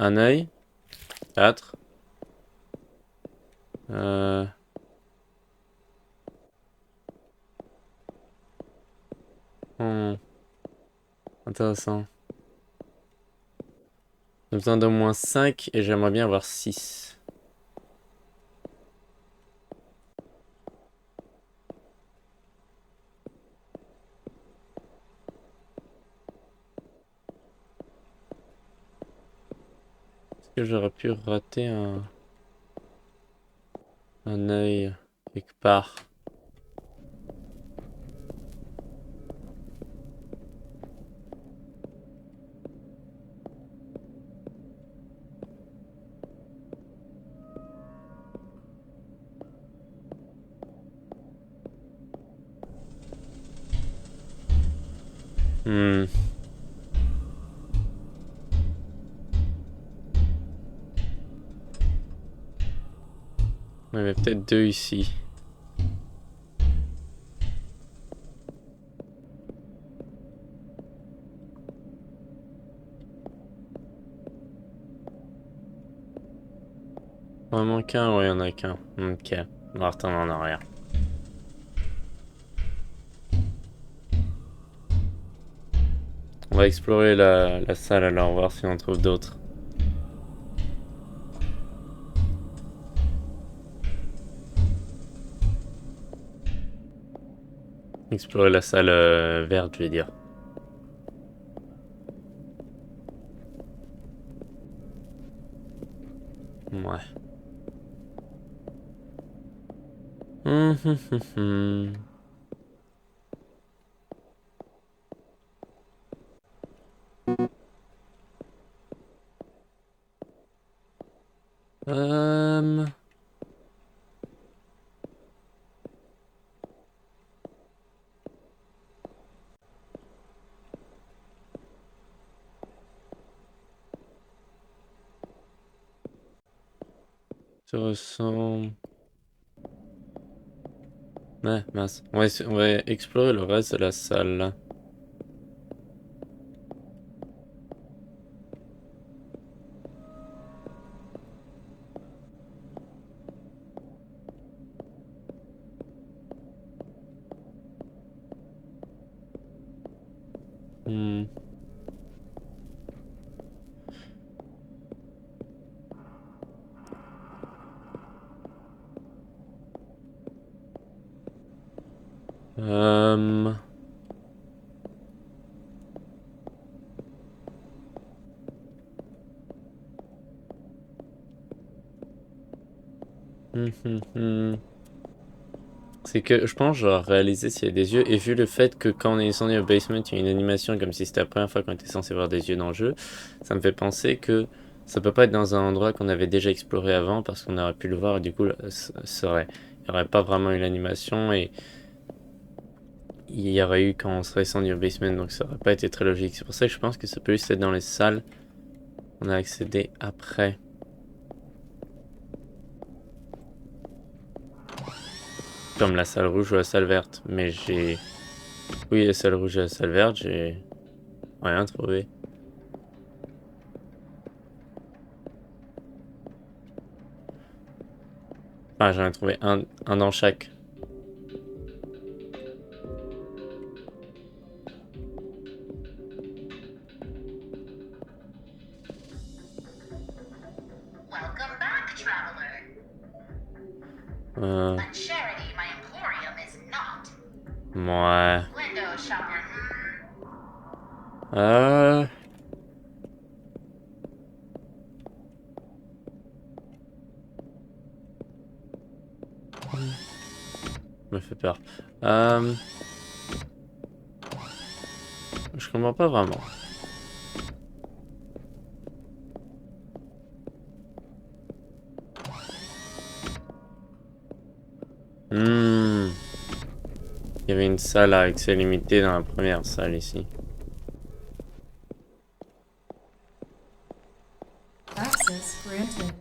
Un œil. 4. Intéressant. J'ai besoin d'au moins 5 et j'aimerais bien avoir 6. Est-ce que j'aurais pu rater un œil quelque part? Hmm. Il y avait peut-être 2 ici. Il en manque un, ouais, il y en a qu'un. Ok, on va retourner en arrière. On va explorer la salle alors, voir si on trouve d'autres. Explorer la salle verte, je vais dire. Ouais. Hum. Ça ressemble... Ouais, mince. On va explorer le reste de la salle là. Hmm. C'est que je pense genre réaliser s'il y a des yeux, et vu le fait que quand on est descendu au basement, il y a une animation comme si c'était la première fois qu'on était censé voir des yeux dans le jeu, ça me fait penser que ça peut pas être dans un endroit qu'on avait déjà exploré avant parce qu'on aurait pu le voir et du coup il y aurait pas vraiment eu l'animation et il y aurait eu quand on serait descendu au basement, donc ça aurait pas été très logique. C'est pour ça que je pense que ça peut juste être dans les salles qu'on a accédé après. Comme la salle rouge ou la salle verte, mais j'ai... Oui, la salle rouge et la salle verte, j'ai rien trouvé. Enfin, j'en ai trouvé un dans chaque. Welcome back, traveler. Euh... A charity my emporium is not. Ouais. Window shopper, Me fait peur. Je comprends pas vraiment. Il y avait une salle à accès limité dans la première salle ici. Access granted.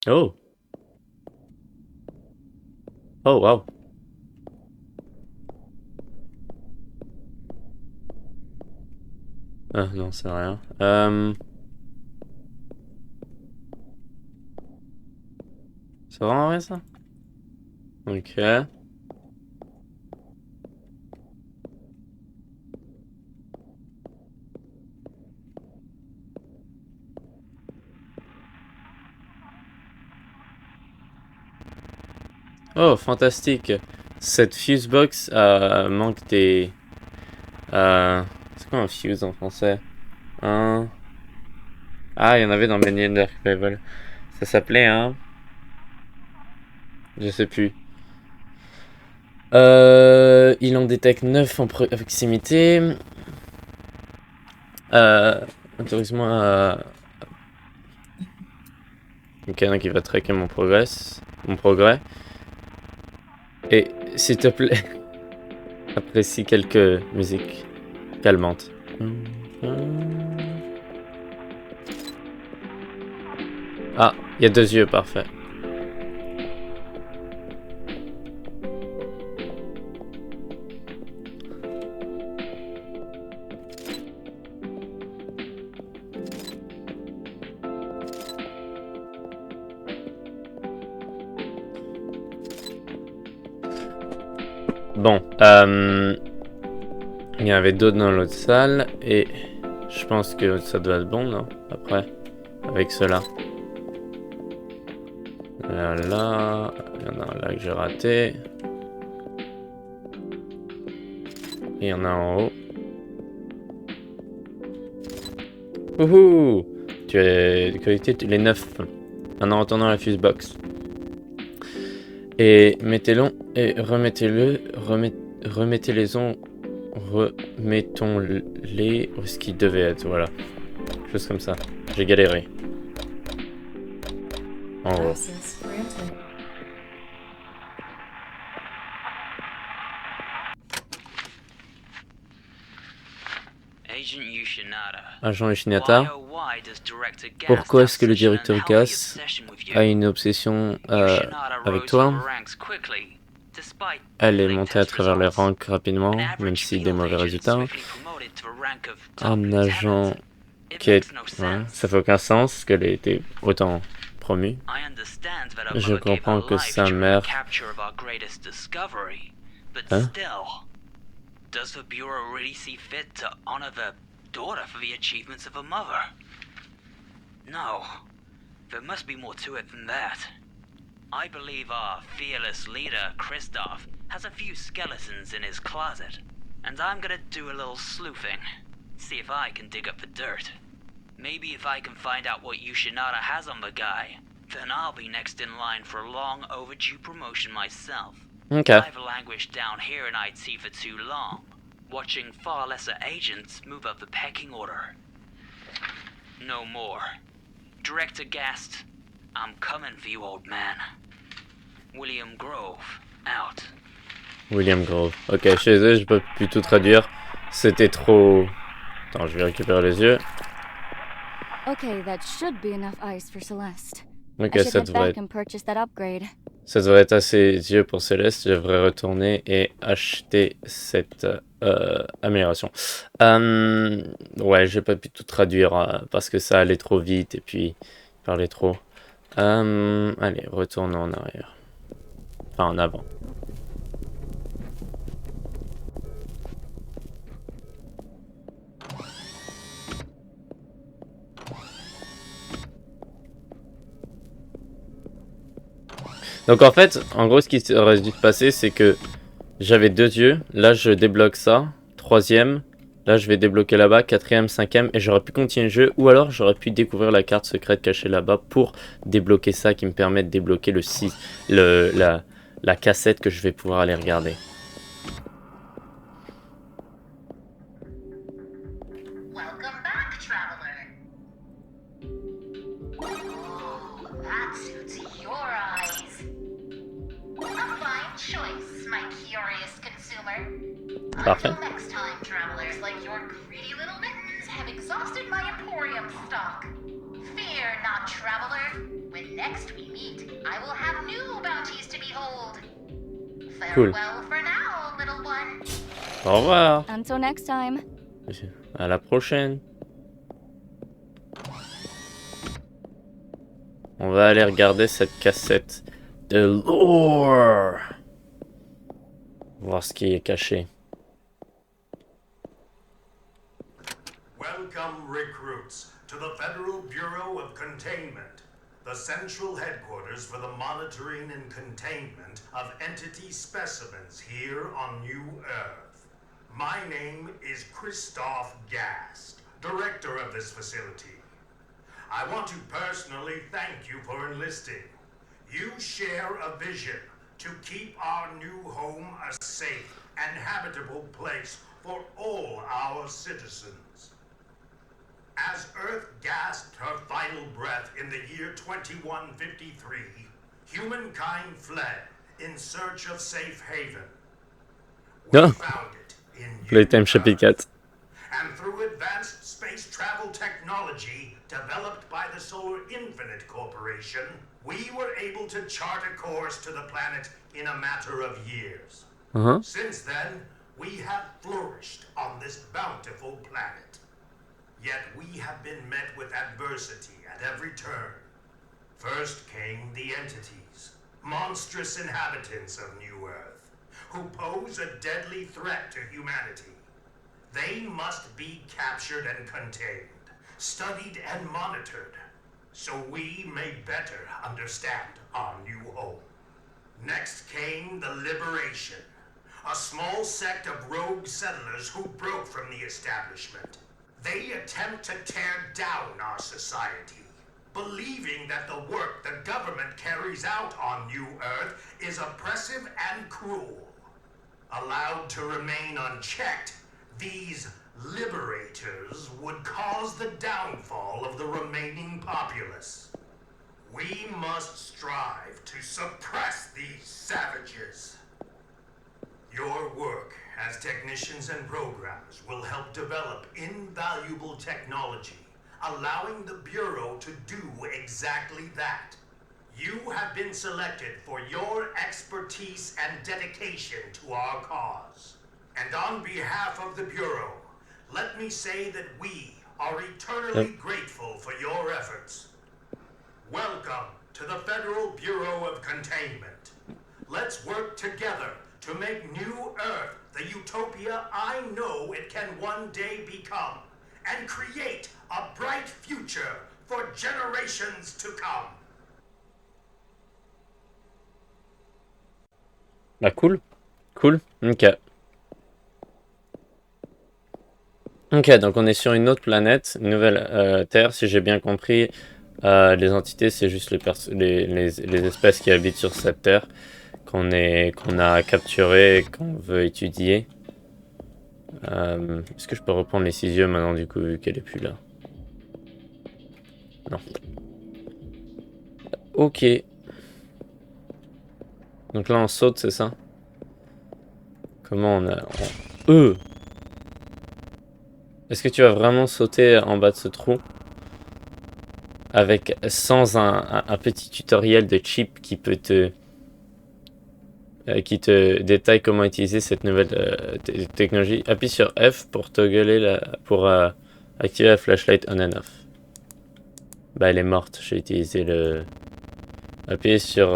Oh! Oh, wow! Ah, non, c'est rien. C'est vraiment vrai, ça? Ok. Oh, fantastique! Cette fuse box manque des... c'est quoi un fuse en français? Un... Ah, il y en avait dans Banner Revival. Ça s'appelait un... Je sais plus. Il en détecte 9 en proximité. Autorise-moi à... Ok, donc il va traquer mon progrès. Et s'il te plaît, apprécie quelques musiques calmantes. Ah, il y a 2 yeux, parfait. Bon, il y en avait d'autres dans l'autre salle et je pense que ça doit être bon, non? Après, avec cela. Là, il y en a un là que j'ai raté. Et il y en a en haut. Wouhou! Tu as collecté les 9 en entendant la fuse box. Et mettez-les et remettons-les où ce qu'ils devaient être, voilà. Chose comme ça. J'ai galéré. En gros. Access granted. Agent Yushinada. Agent Why, Ishinata, oh why does Director Gas pourquoi have est-ce que le such an directeur unhealthy Gas obsession with you? a une obsession Yushinada avec rose toi? through the ranks quickly, despite Elle est failing montée à test travers les results. rangs rapidement, An même average si des field mauvais agent résultats. swiftly promoted to a rank of top Un agent lieutenant. It qui est... makes no Ouais, sense. ça fait aucun sens qu'elle ait été autant promue. I understand that her Je mother gave comprends her que life sa during mère... the capture of our greatest discovery, but Hein? still, does the Bureau really see fit to honor the daughter for the achievements of her mother? No, there must be more to it than that. I believe our fearless leader, Kristoff, has a few skeletons in his closet, and I'm gonna do a little sleuthing, see if I can dig up the dirt. Maybe if I can find out what Yushinada has on the guy, then I'll be next in line for a long overdue promotion myself. Ok. I've languished down here in IT for too long, watching far lesser agents move up the pecking order. No more. Director Gast, I'm coming for you, old man. William Grove, out. William Grove. Ok, je suis désolé, j'ai pas pu tout traduire. C'était trop... Attends, je vais récupérer les yeux. Okay, that should be enough ice for Celeste. Ok, I should ça head devrait back and purchase that upgrade. Ça devrait être assez yeux pour Céleste. Je devrais retourner et acheter cette amélioration. Ouais, j'ai pas pu tout traduire parce que ça allait trop vite et puis il parlait trop. Allez, retournons en arrière. Enfin, en avant. Donc en fait, en gros, ce qui aurait dû se passer, c'est que j'avais 2 yeux. Là, je débloque ça. 3e. Là, je vais débloquer là-bas. 4e, 5e. Et j'aurais pu continuer le jeu. Ou alors, j'aurais pu découvrir la carte secrète cachée là-bas pour débloquer ça qui me permet de débloquer la cassette que je vais pouvoir aller regarder. Welcome back, traveler. Oh, that suits your eyes. A fine choice, my curious consumer. Parfait. Until next time, travelers like your greedy little mittens have exhausted my emporium stock. Fear not, traveler. When next we meet, I will have new bounties to behold. Cool. Farewell for now, little one. Au revoir. Until next time. À la prochaine. On va aller regarder cette cassette de lore. Voir ce qui est caché. Welcome, recruits, to the Federal Bureau of Containment, the central headquarters for the monitoring and containment of entity specimens here on New Earth. My name is Kristoff Gast, director of this facility. I want to personally thank you for enlisting. You share a vision to keep our new home a safe and habitable place for all our citizens. As Earth gasped her final breath in the year 2153, humankind fled in search of safe haven. Ah. We found it in Playtime New chapitre Earth. 4. And through advanced space travel technology developed by the Solar Infinite Corporation, we were able to chart a course to the planet in a matter of years. Uh-huh. Since then, we have flourished on this bountiful planet. Yet we have been met with adversity at every turn. First came the entities, monstrous inhabitants of New Earth, who pose a deadly threat to humanity. They must be captured and contained, studied and monitored, so we may better understand our new home. Next came the Liberation, a small sect of rogue settlers who broke from the establishment. They attempt to tear down our society, believing that the work the government carries out on New Earth is oppressive and cruel. Allowed to remain unchecked, these liberators would cause the downfall of the remaining populace. We must strive to suppress these savages. Your work as technicians and programmers will help develop invaluable technology, allowing the Bureau to do exactly that. You have been selected for your expertise and dedication to our cause. And on behalf of the Bureau, let me say that we are eternally grateful for your efforts. Welcome to the Federal Bureau of Containment. Let's work together to make New Earth the utopia I know it can one day become, and create a bright future for generations to come. Bah cool. Cool. Ok. Ok, donc on est sur une autre planète, une nouvelle Terre, si j'ai bien compris. Les entités, c'est juste les espèces qui habitent sur cette Terre qu'on a capturées et qu'on veut étudier. Est-ce que je peux reprendre les 6 yeux maintenant, du coup, vu qu'elle est plus là? Non. Ok. Donc là, on saute, c'est ça? Comment on a... Est-ce que tu vas vraiment sauter en bas de ce trou? Sans un petit tutoriel de chip qui peut qui te détaille comment utiliser cette nouvelle technologie. Appuie sur F pour toggler pour activer la flashlight on and off. Bah elle est morte, j'ai utilisé le... Appuyez sur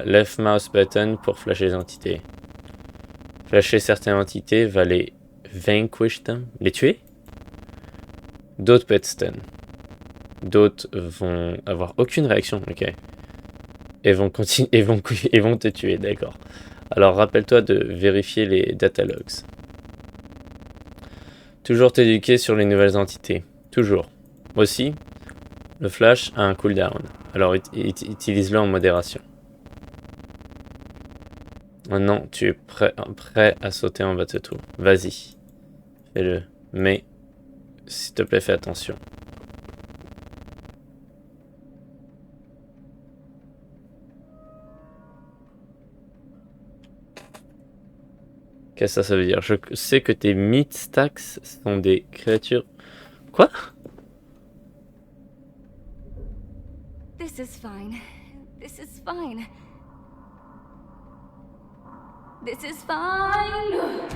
left mouse button pour flasher les entités. Flasher certaines entités va les vanquish them, les tuer. D'autres peut être stun. D'autres vont avoir aucune réaction, ok. Et vont continuer, et vont te tuer, d'accord. Alors rappelle-toi de vérifier les data logs. Toujours t'éduquer sur les nouvelles entités. Toujours. Aussi, le flash a un cooldown. Alors utilise-le en modération. Maintenant, tu es prêt à sauter en bas de ce trou. Vas-y. Fais-le. Mais, s'il te plaît, fais attention. Qu'est-ce que ça veut dire? Je sais que tes meat stacks sont des créatures... Quoi? This is fine. This is fine. This is fine.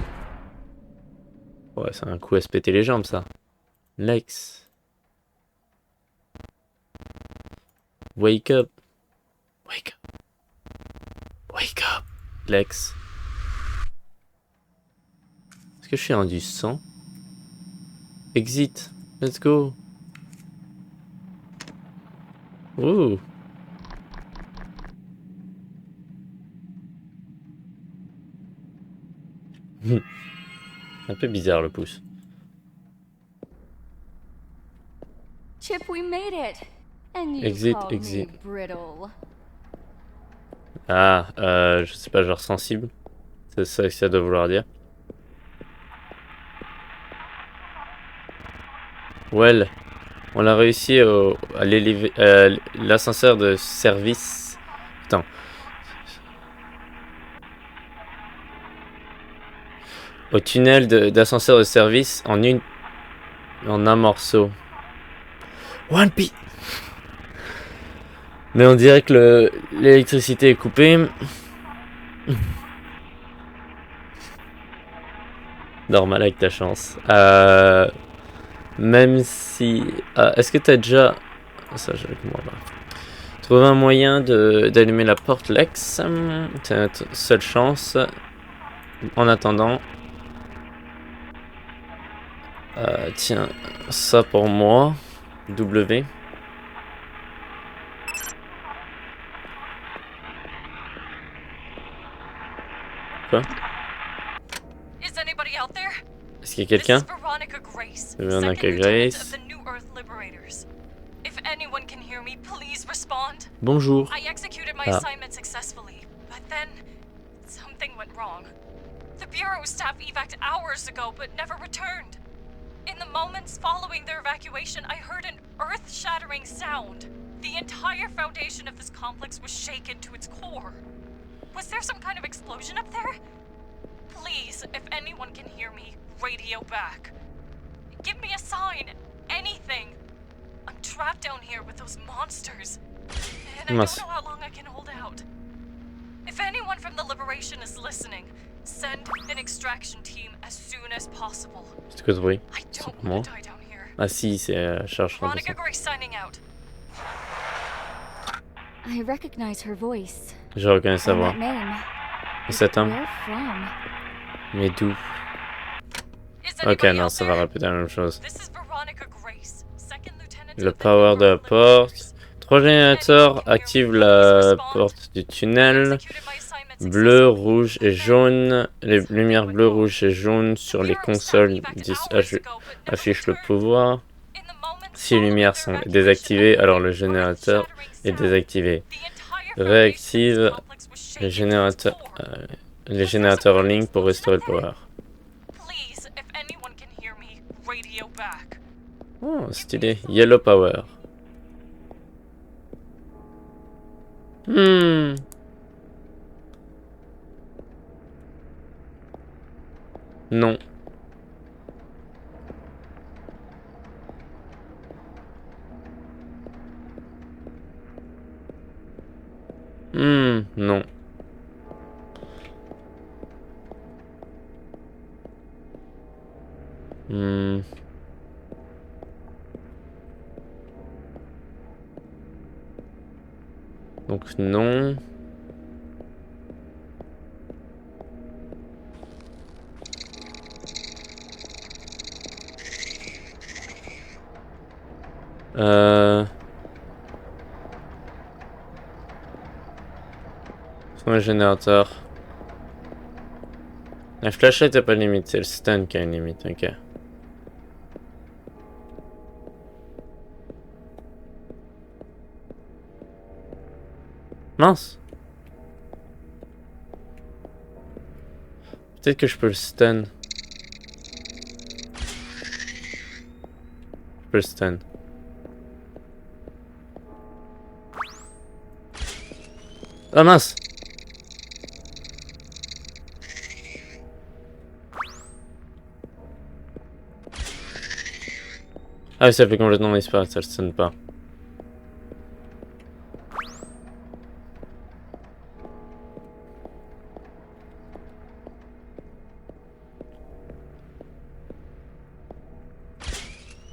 Ouais, c'est un coup à se péter les jambes, ça. Lex. Wake up. Wake up. Wake up. Lex. Est-ce que je suis rendu sang? Exit. Let's go. Ouh. Un peu bizarre le pouce. Chip, we made it. And you Exit, called exit. me brittle. Ah, je sais pas, genre sensible. C'est ça que ça doit vouloir dire. Well, on a réussi à l'ascenseur de service. Attends. au tunnel d'ascenseur de service en un morceau. One Piece. Mais on dirait que l'électricité est coupée. Normal avec ta chance. Même si... est-ce que t'as déjà... Ça, j'ai avec moi là. Trouver un moyen d'allumer la porte Lex. C'est notre seule chance. En attendant... tiens, ça pour moi. W. Quoi? Is anybody out there? Est-ce qu'il y a quelqu'un? This is Veronica Grace, Veronica second lieutenant Grace. of the New Earth Liberators. If anyone can hear me, please respond. Bonjour. I executed my Ah. assignment successfully, but then something went wrong. The Bureau staff evac'd hours ago, but never returned. In the moments following their evacuation, I heard an earth-shattering sound. The entire foundation of this complex was shaken to its core. Was there some kind of explosion up there? Please, if anyone can hear me, radio back. Give me a sign, anything. I'm trapped down here with those monsters, and I Mince. don't know how long I can hold out. If anyone from the Liberation is listening, send an extraction team as soon as possible. C'est quoi ce bruit? I don't Moi. want to die down here. Ah si, c'est charge 100%. Veronica Grace signing out. I recognize her voice. Je reconnais sa And voix. that name. Et cet homme? Where from? Mais d'où? Is Ok, anybody non, out ça va there? répéter la même chose. This is Veronica Grace, second lieutenant Le of the power New de la Earth porte. Liberators. 3 générateurs activent la porte du tunnel. Bleu, rouge et jaune. Les lumières bleues, rouges et jaunes sur les consoles affichent le pouvoir. Si les lumières sont désactivées, alors le générateur est désactivé. Réactive les générateurs en ligne pour restaurer le power. Please, if anyone can hear me, radio back. Oh, stylé. Yellow power. Non. Non. Donc non. Sur le générateur. La flashlight n'a pas de limite, c'est le stun qui a une limite, ok. Mince. Peut-être que je peux le stun. Je peux le stun. Ah mince. Ah oui, ça fait complètement disparaître, ça le stun pas.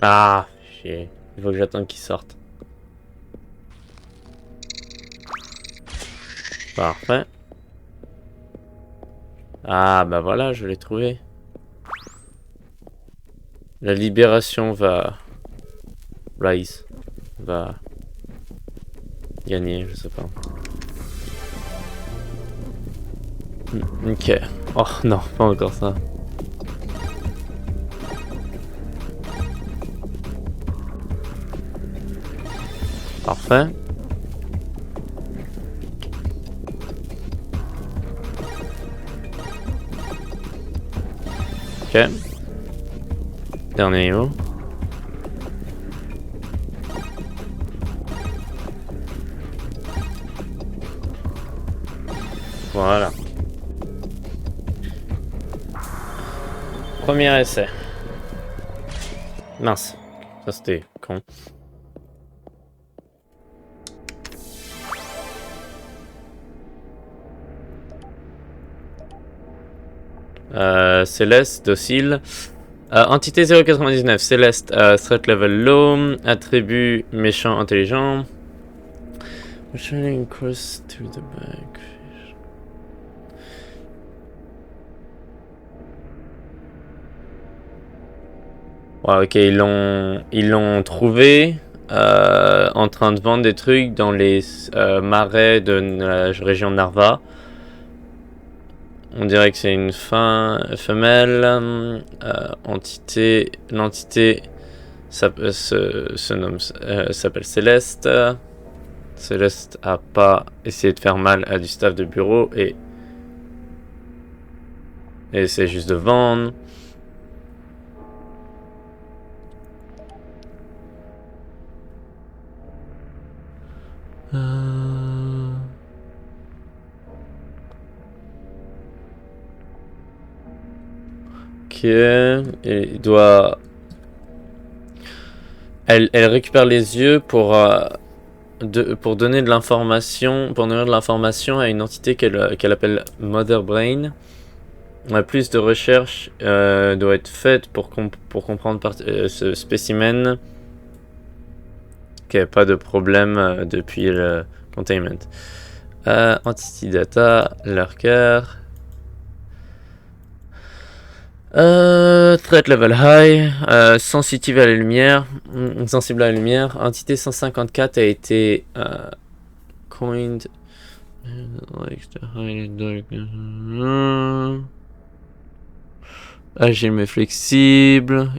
Ah, chier. Il faut que j'attende qu'il sorte. Parfait. Ah, bah voilà, je l'ai trouvé. La libération va... Rise. Va... Gagner, je sais pas. Ok. Oh non, pas encore ça. Parfait. Ok. Dernier niveau. Voilà. Premier essai. Mince. Ça c'était con. Céleste, docile. Entité 099, Céleste, threat level low, attribut méchant intelligent. Returning course to the back. Ouais, ok, ils l'ont trouvé en train de vendre des trucs dans les marais de la région de Narva. On dirait que c'est une femelle. Entité. L'entité s'appelle Céleste. Céleste a pas essayé de faire mal à du staff de bureau et essaie juste de vendre. Ok, il doit. Elle récupère les yeux pour donner de l'information, à une entité qu'elle appelle Mother Brain. Plus de recherches doit être faite pour comprendre ce spécimen. Ok, pas de problème depuis le containment. Entity Data, Lurker. Threat level high, sensitive à la lumière, sensible à la lumière. Entité 154 a été coined. Agile mais flexible.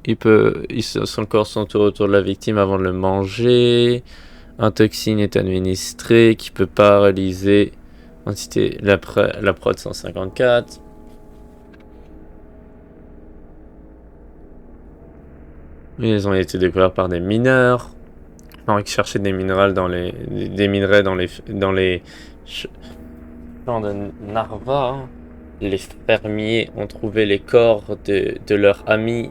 Son corps s'entoure autour de la victime avant de le manger. Un toxine est administré qui peut paralyser. Entité la prod 154. Ils ont été découverts par des mineurs. Ils cherchaient des minerais dans les champs de Narva. Les fermiers ont trouvé les corps de leurs amis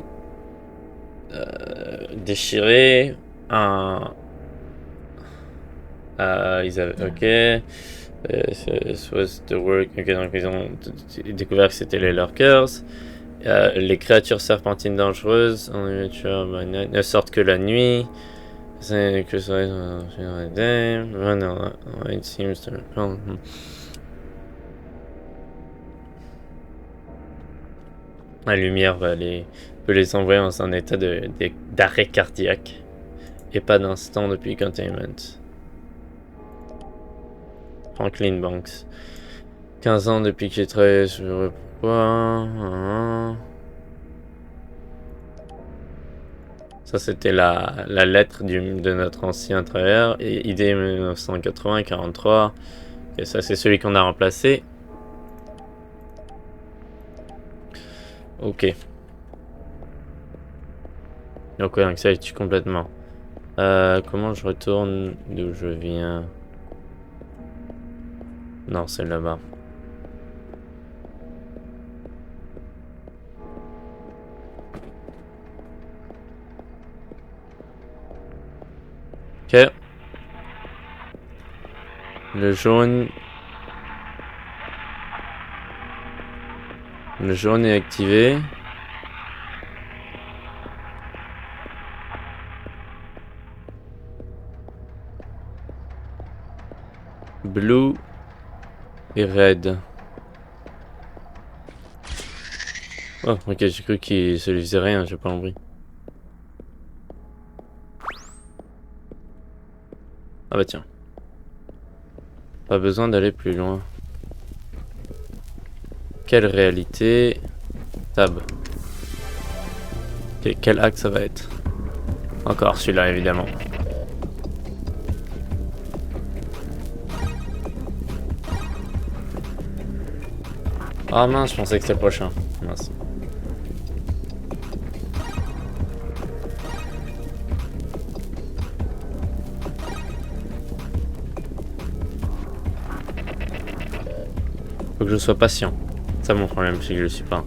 déchirés. Ils avaient ok. Was the work. Ok, donc ils ont découvert que c'était les lurkers. Les créatures serpentines dangereuses ne sortent que la nuit. La lumière peut les envoyer dans un état d'arrêt cardiaque et pas d'instant depuis containment. Franklin Banks. 15 ans depuis que j'ai travaillé sur le repas. Ça, c'était la lettre de notre ancien travailleur. Et ID 1980-43. Et ça, c'est celui qu'on a remplacé. Ok. Donc, ouais, donc ça, il tue complètement. Comment je retourne d'où je viens? Non, c'est là-bas. Ok. Le jaune est activé. Blue et red. Oh, ok, j'ai cru qu'il se lui faisait rien, j'ai pas compris. Ah bah tiens. Pas besoin d'aller plus loin. Quelle réalité? Tab. Ok, quel acte ça va être? Encore celui-là, évidemment. Ah mince, je pensais que c'était le prochain. Mince. Faut que je sois patient. C'est ça mon problème, c'est que je le suis pas.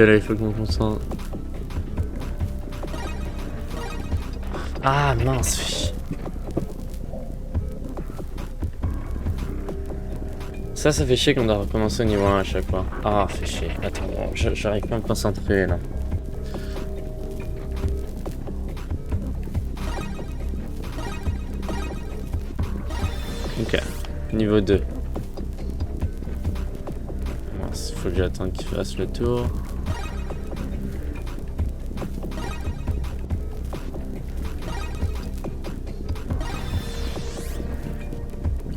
là, il faut qu'on concentre. Ah mince. Ça fait chier qu'on doit recommencer au niveau 1 à chaque fois. Ah, fait chier. Attends, j'arrive pas à me concentrer là. Ok, niveau 2. Mince, faut que j'attende qu'il fasse le tour.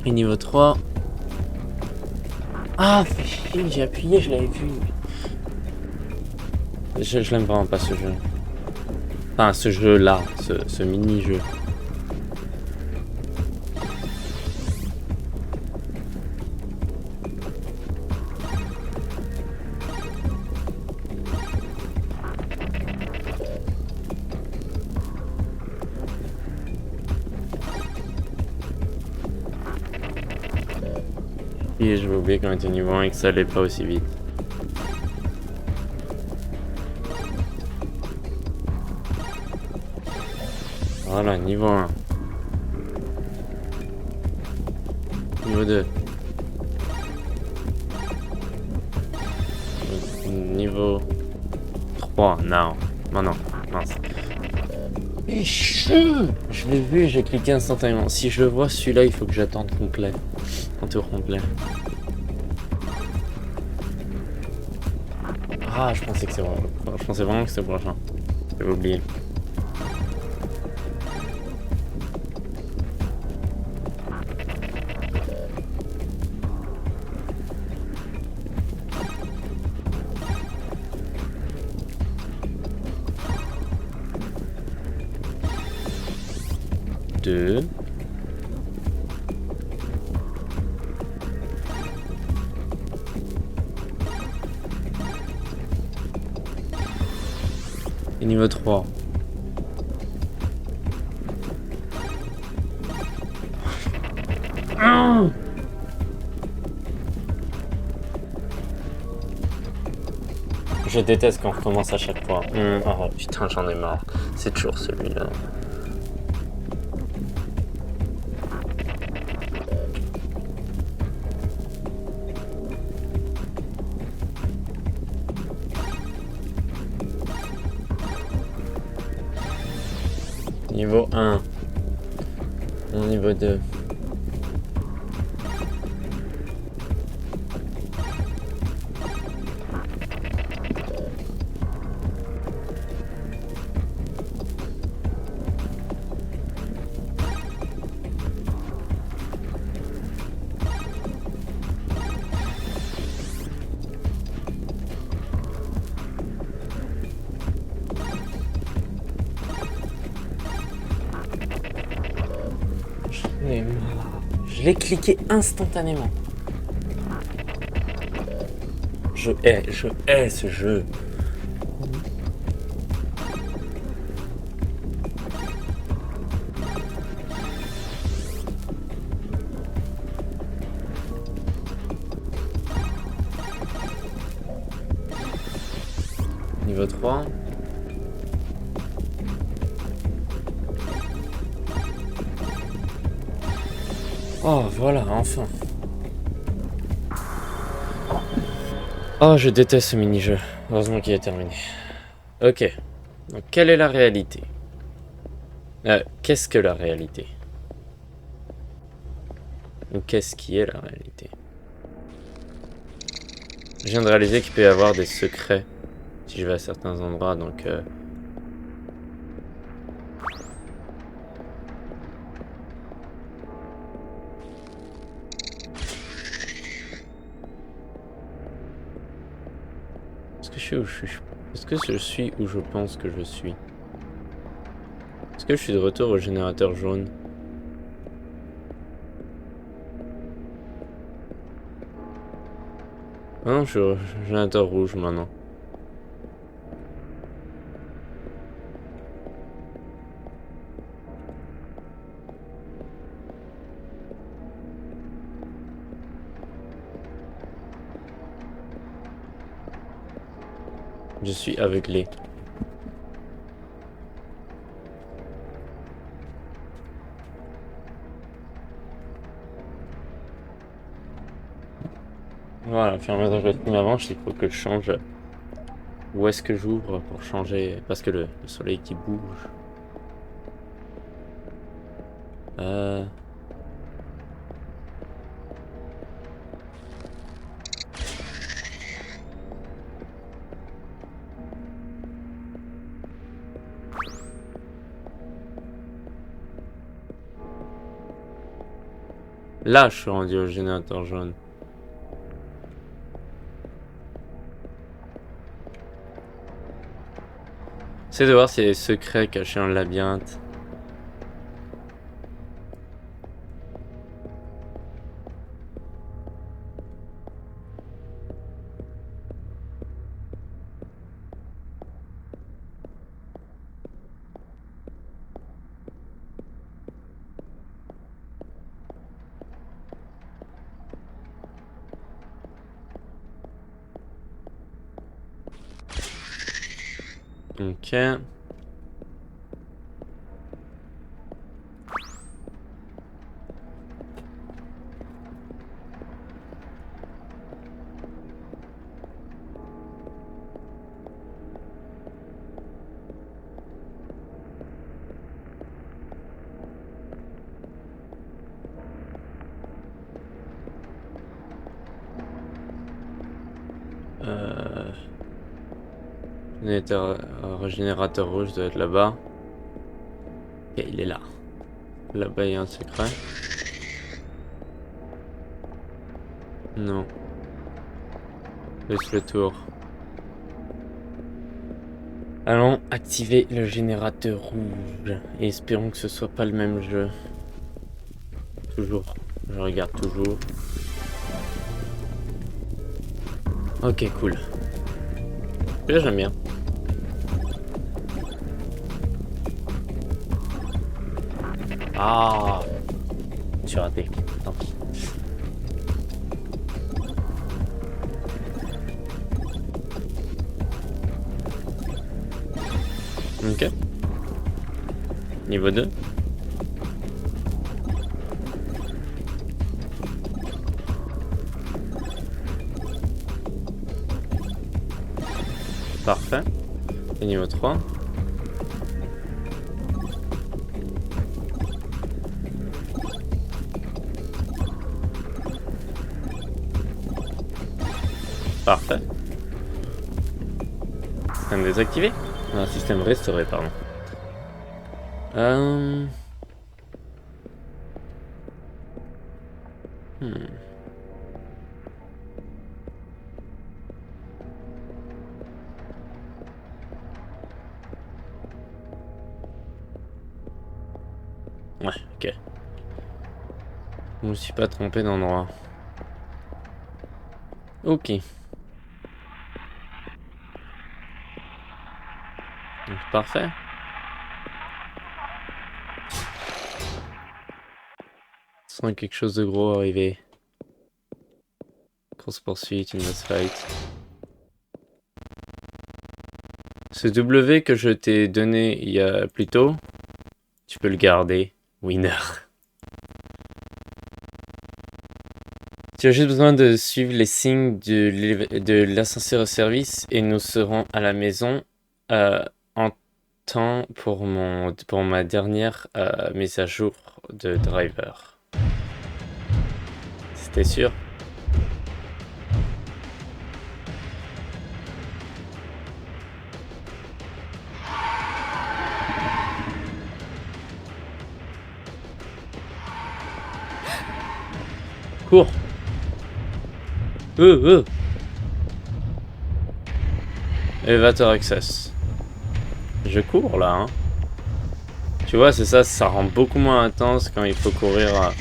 Et niveau 3. Ah, fait chier, j'ai appuyé, je l'avais vu. Je l'aime vraiment pas ce jeu. Enfin, ce jeu-là, ce mini-jeu. Et je vais oublier qu'on était niveau 1 et que ça allait pas aussi vite. Voilà, niveau 1. Niveau 2. Niveau 3, non. Non, non, mince. Je l'ai vu, j'ai cliqué instantanément. Si je vois celui-là, il faut que j'attende complet. Un tour complet. Ah, je pensais que c'est vrai. Je pensais vraiment que c'était le prochain. J'avais oublié. Deux. Et niveau 3. Je déteste quand on recommence à chaque fois. Oh putain, j'en ai marre. C'est toujours celui-là. Niveau 1. Niveau 2. Je l'ai cliqué instantanément. Je hais ce jeu. Niveau 3. Oh, voilà, enfin. Oh, je déteste ce mini-jeu. Heureusement qu'il est terminé. Ok. Donc, quelle est la réalité? Qu'est-ce que la réalité? Ou qu'est-ce qui est la réalité? Je viens de réaliser qu'il peut y avoir des secrets si je vais à certains endroits, donc... Est-ce que je suis où je pense que je suis? Est-ce que je suis de retour au générateur jaune? Ah non, je suis au générateur rouge maintenant. Je suis aveuglé. Voilà, fermeture de stream avant, il faut que je change. Où est-ce que j'ouvre pour changer? Parce que le soleil qui bouge. Là, je suis rendu au générateur jaune. C'est de voir s'il y a des secrets cachés dans le labyrinthe. Ok. Régénérateur rouge doit être là-bas. Ok, il est là. Là-bas, il y a un secret. Non. Laisse le tour. Allons activer le générateur rouge. Et espérons que ce soit pas le même jeu. Toujours. Je regarde toujours. Ok, cool. Là, j'aime bien. Ah, j'ai raté. Tant pis. Ok. Niveau 2. Parfait. Et niveau 3. Parfait. Système désactivé. Non, système restauré, pardon. Ouais, ok. Je me suis pas trompé d'endroit. Ok. Donc, parfait. Je sens quelque chose de gros arriver. Course poursuite, une boss fight. Ce W que je t'ai donné il y a plus tôt, tu peux le garder. Winner. Tu as juste besoin de suivre les signes de l'ascenseur au service et nous serons à la maison en temps pour ma dernière mise à jour de driver. C'était sûr? Cours! Elevator access. Je cours là, hein. Tu vois, c'est ça, ça rend beaucoup moins intense quand il faut courir,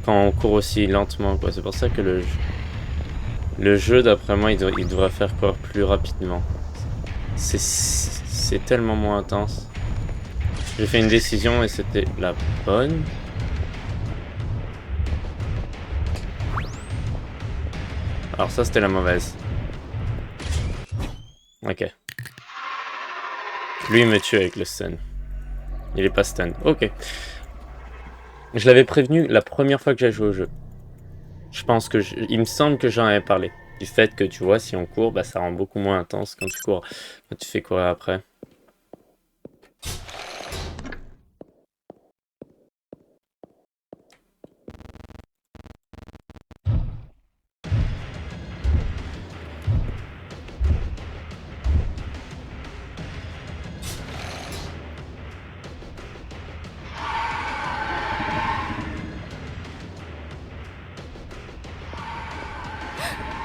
quand on court aussi lentement, quoi. C'est pour ça que le jeu, d'après moi, il devrait faire quoi plus rapidement. C'est tellement moins intense. J'ai fait une décision et c'était la bonne. Alors ça, c'était la mauvaise. Ok. Lui, il me tue avec le stun. Il est pas stun. Ok. Je l'avais prévenu la première fois que j'ai joué au jeu. Je pense que... Il me semble que j'en avais parlé. Du fait que, tu vois, si on court, bah, ça rend beaucoup moins intense quand tu cours. Quand tu fais courir après.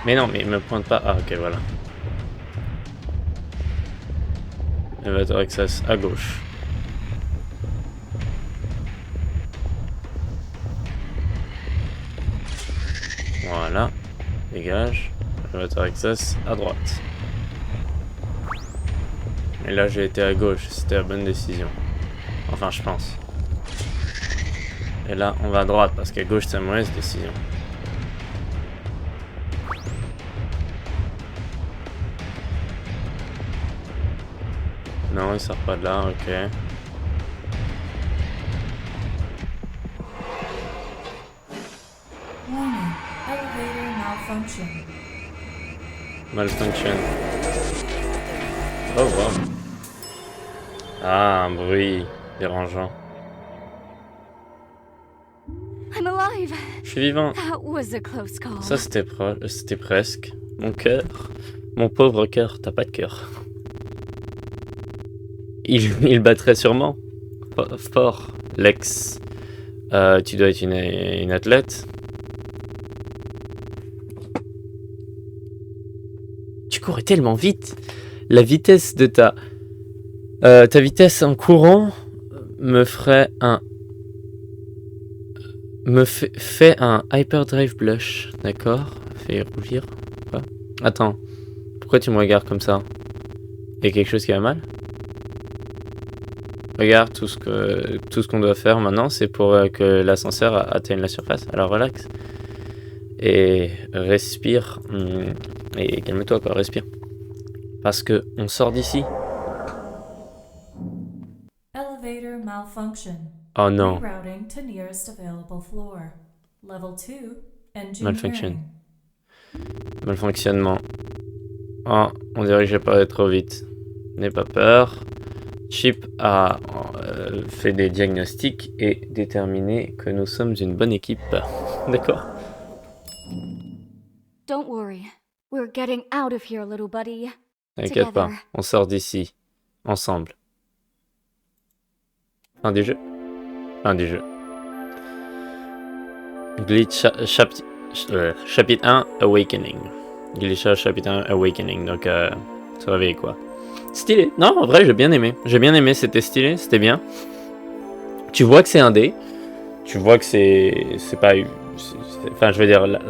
Mais non, mais il me pointe pas. Ah, ok, voilà. Elevator access à gauche. Voilà. Dégage. Elevator access à droite. Et là, j'ai été à gauche. C'était la bonne décision. Enfin, je pense. Et là, on va à droite parce qu'à gauche, c'est la mauvaise décision. Non, il sort pas de là, ok. Warning, elevator malfunction. Malfunction. Oh, wow. Ah, un bruit dérangeant. I'm alive. Je suis vivant. That was a close call. Ça, c'était presque. Mon cœur. Mon pauvre cœur, t'as pas de cœur. Il battrait sûrement. Fort. Lex. Tu dois être une athlète. Tu courais tellement vite. La vitesse de ta vitesse en courant me ferait un... fait un hyperdrive blush. D'accord. Fait rougir. Quoi? Attends. Pourquoi tu me regardes comme ça? Il y a quelque chose qui va mal? Regarde, tout ce qu'on doit faire maintenant, c'est pour que l'ascenseur atteigne la surface. Alors relax. Et respire. Et calme-toi, quoi, respire. Parce que on sort d'ici. Elevator malfunction. Oh non. Rerouting to nearest available floor. Level 2, engineering. Malfunction. Malfonctionnement. Oh, on dirait que j'ai parlé trop vite. N'aie pas peur. Chip a fait des diagnostics et déterminé que nous sommes une bonne équipe. D'accord. Don't worry. We're getting out of here, little buddy. T'inquiète pas, Together. on sort d'ici. Ensemble. Fin du jeu. Fin du jeu. Glitch chapitre 1, Awakening. Glitch chapitre 1, Awakening. Donc, se réveiller quoi. Stylé. Non, en vrai, j'ai bien aimé. J'ai bien aimé, c'était stylé, c'était bien. Tu vois que c'est un dé. Tu vois que c'est pas... Enfin, je veux dire, la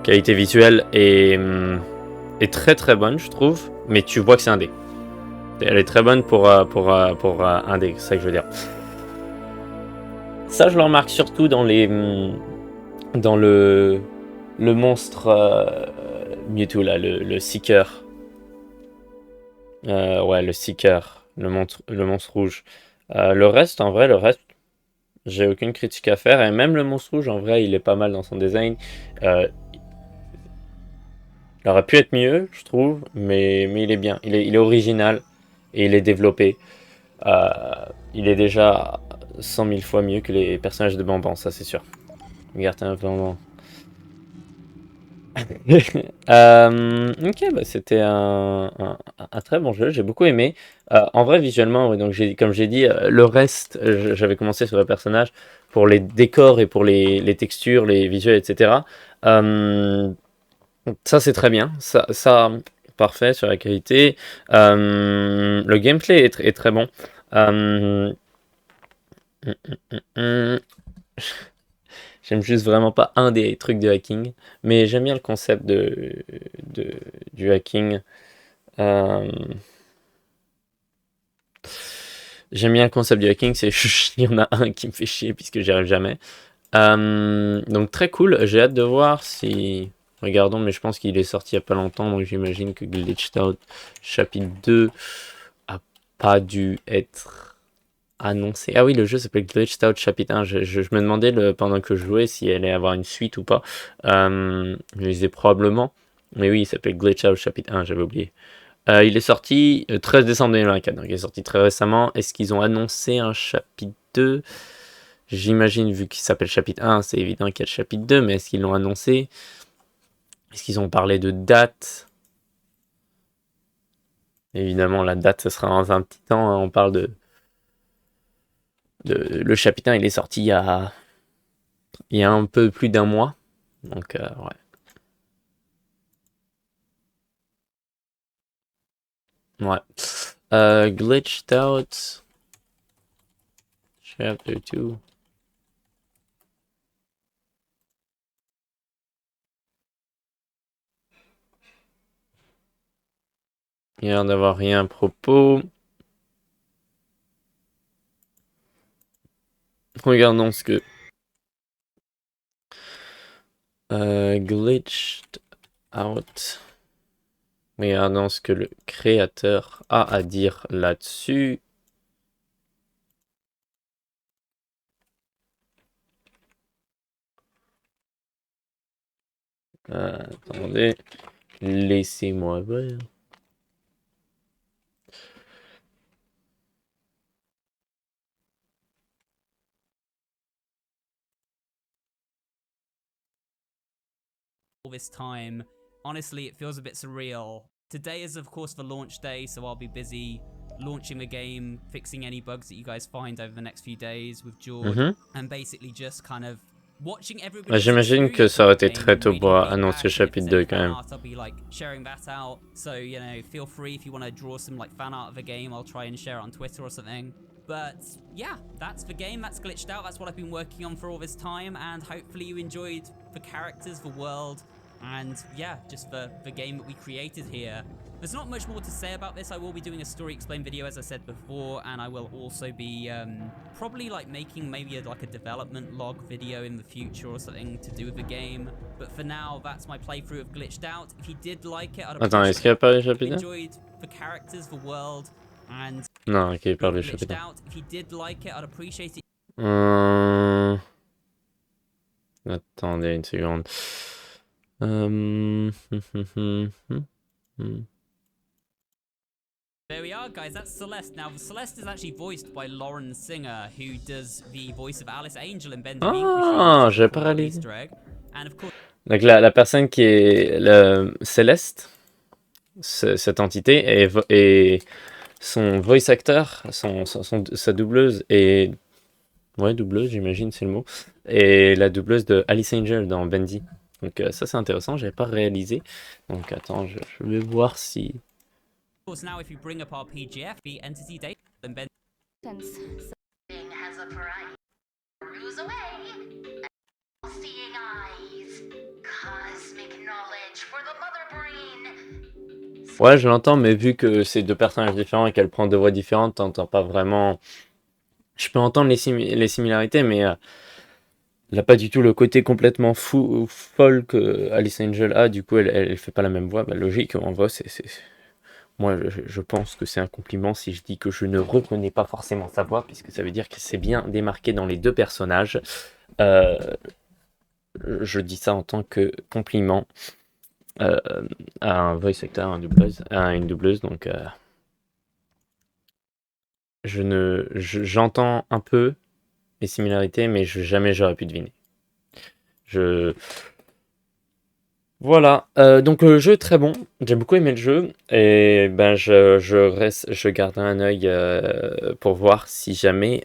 qualité visuelle est très très bonne, je trouve. Mais tu vois que c'est un dé. Elle est très bonne pour un dé, c'est ça que je veux dire. Ça, je le remarque surtout dans le monstre Mewtwo, là, le Seeker. Ouais, le Seeker, le monstre rouge. Le reste, j'ai aucune critique à faire. Et même le monstre rouge, en vrai, il est pas mal dans son design. Il aurait pu être mieux, je trouve, mais il est bien. Il est original et il est développé. Il est déjà 100 000 fois mieux que les personnages de Banban, ça c'est sûr. Regarde un Banban. Ok, bah c'était un très bon jeu, j'ai beaucoup aimé. En vrai, visuellement, ouais, donc comme j'ai dit, le reste, j'avais commencé sur le personnage pour les décors et pour les textures, les visuels, etc. Ça, c'est très bien. Ça, parfait sur la qualité. Le gameplay est très bon. J'aime juste vraiment pas un des trucs de hacking, mais j'aime bien le concept du hacking. J'aime bien le concept du hacking, c'est il y en a un qui me fait chier puisque j'y arrive jamais. Donc très cool, j'ai hâte de voir si... Regardons, mais je pense qu'il est sorti il y a pas longtemps, donc j'imagine que Glitched Out chapitre 2 pas dû être annoncé. Ah oui, le jeu s'appelle Glitched Out chapitre 1. Je me demandais pendant que je jouais s'il allait avoir une suite ou pas. Je disais probablement. Mais oui, il s'appelle Glitched Out chapitre 1, j'avais oublié. Il est sorti le 13 décembre 2024, donc il est sorti très récemment. Est-ce qu'ils ont annoncé un chapitre 2? J'imagine, vu qu'il s'appelle chapitre 1, c'est évident qu'il y a le chapitre 2, mais est-ce qu'ils l'ont annoncé? Est-ce qu'ils ont parlé de date? Évidemment, la date, ce sera dans un petit temps. Hein. On parle le chapitre 1, il est sorti il y a un peu plus d'un mois. Donc, ouais. Ouais. Glitched Out. Chapter 2. Il y a l'air d'avoir rien à propos. Regardons ce que... Glitched Out. Regardons ce que le créateur a à dire là-dessus. Attendez. Laissez-moi voir. All this time, honestly, it feels a bit surreal. Today is, of course, the launch day, so I'll be busy launching the game, fixing any bugs that you guys find over the next few days with George, and basically just kind of watching everybody. J'imagine que ça aurait été très tôt pour annoncer le chapitre 2 quand même. I'll be like sharing that out, so you know, feel free if you want to draw some like fan art of the game. I'll try and share it on Twitter or something. But yeah, that's the game. That's Glitched Out. That's what I've been working on for all this time, and hopefully you enjoyed the characters, the world, and yeah, just the game that we created here. There's not much more to say about this. I will be doing a story explain video, as I said before, and I will also be probably like making maybe a development log video in the future or something to do with the game. But for now, that's my playthrough of Glitched Out. If you did like it, I'd Attends, est-ce qu'il y a pas le chapitre 1? enjoyed the characters, the world, and Non, ok, il parle du Glitched chapitre 1. Out. If you did like it, I'd appreciate it. Attendez une seconde. There we are, guys. That's Celeste. Now, Celeste is actually voiced by Lauren Singer, who does the voice of Alice Angel in Ben 10. Ah, j'ai pas réalisé. And of course, Donc la personne qui est Céleste, cette entité, et son voice actor, sa doubleuse est... Ouais, doubleuse, j'imagine, c'est le mot. Et la doubleuse de Alice Angel dans Bendy. Donc ça, c'est intéressant, j'avais pas réalisé. Donc attends, je vais voir si... Of course, now if you bring up our PGF, the entity data, then Ben... Thing has a variety. Peruse away. All-seeing eyes. Cosmic knowledge for the mother brain. Ouais, je l'entends, mais vu que c'est deux personnages différents et qu'elle prend deux voix différentes, t'entends pas vraiment... Je peux entendre les similarités, mais elle n'a pas du tout le côté complètement folle que Alice Angel a. Du coup, elle fait pas la même voix. Bah, logique, en vrai, moi, je pense que c'est un compliment si je dis que je ne reconnais pas forcément sa voix, puisque ça veut dire que c'est bien démarqué dans les deux personnages. Je dis ça en tant que compliment à un voice actor, à une doubleuse. Donc, j'entends un peu les similarités, mais jamais j'aurais pu deviner. Voilà, donc le jeu est très bon, j'ai beaucoup aimé le jeu, et ben je garderai un œil pour voir si jamais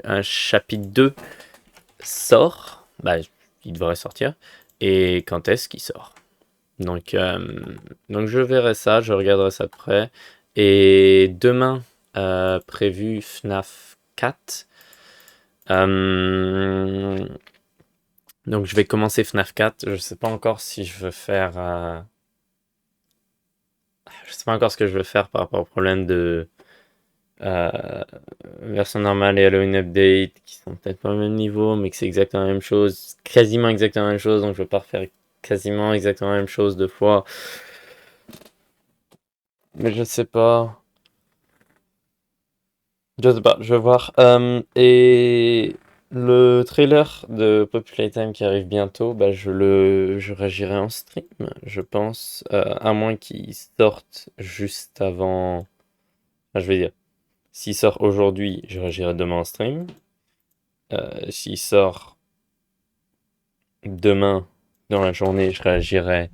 un chapitre 2 sort, bah il devrait sortir, et quand est-ce qu'il sort. Donc je verrai ça, je regarderai ça de près, et demain prévu FNAF 4. Donc je vais commencer FNAF 4. Je sais pas encore si je veux faire... Je sais pas encore ce que je veux faire par rapport au problème de version normale et Halloween Update, qui sont peut-être pas au même niveau, mais que c'est exactement la même chose, quasiment exactement la même chose, donc je veux pas refaire quasiment exactement la même chose deux fois. Mais je sais pas. Je sais pas, je vais voir. Et le trailer de Populate Time qui arrive bientôt, bah je réagirai en stream, je pense. À moins qu'il sorte juste avant. Enfin, je vais dire, s'il sort aujourd'hui, je réagirai demain en stream. S'il sort demain dans la journée, je réagirai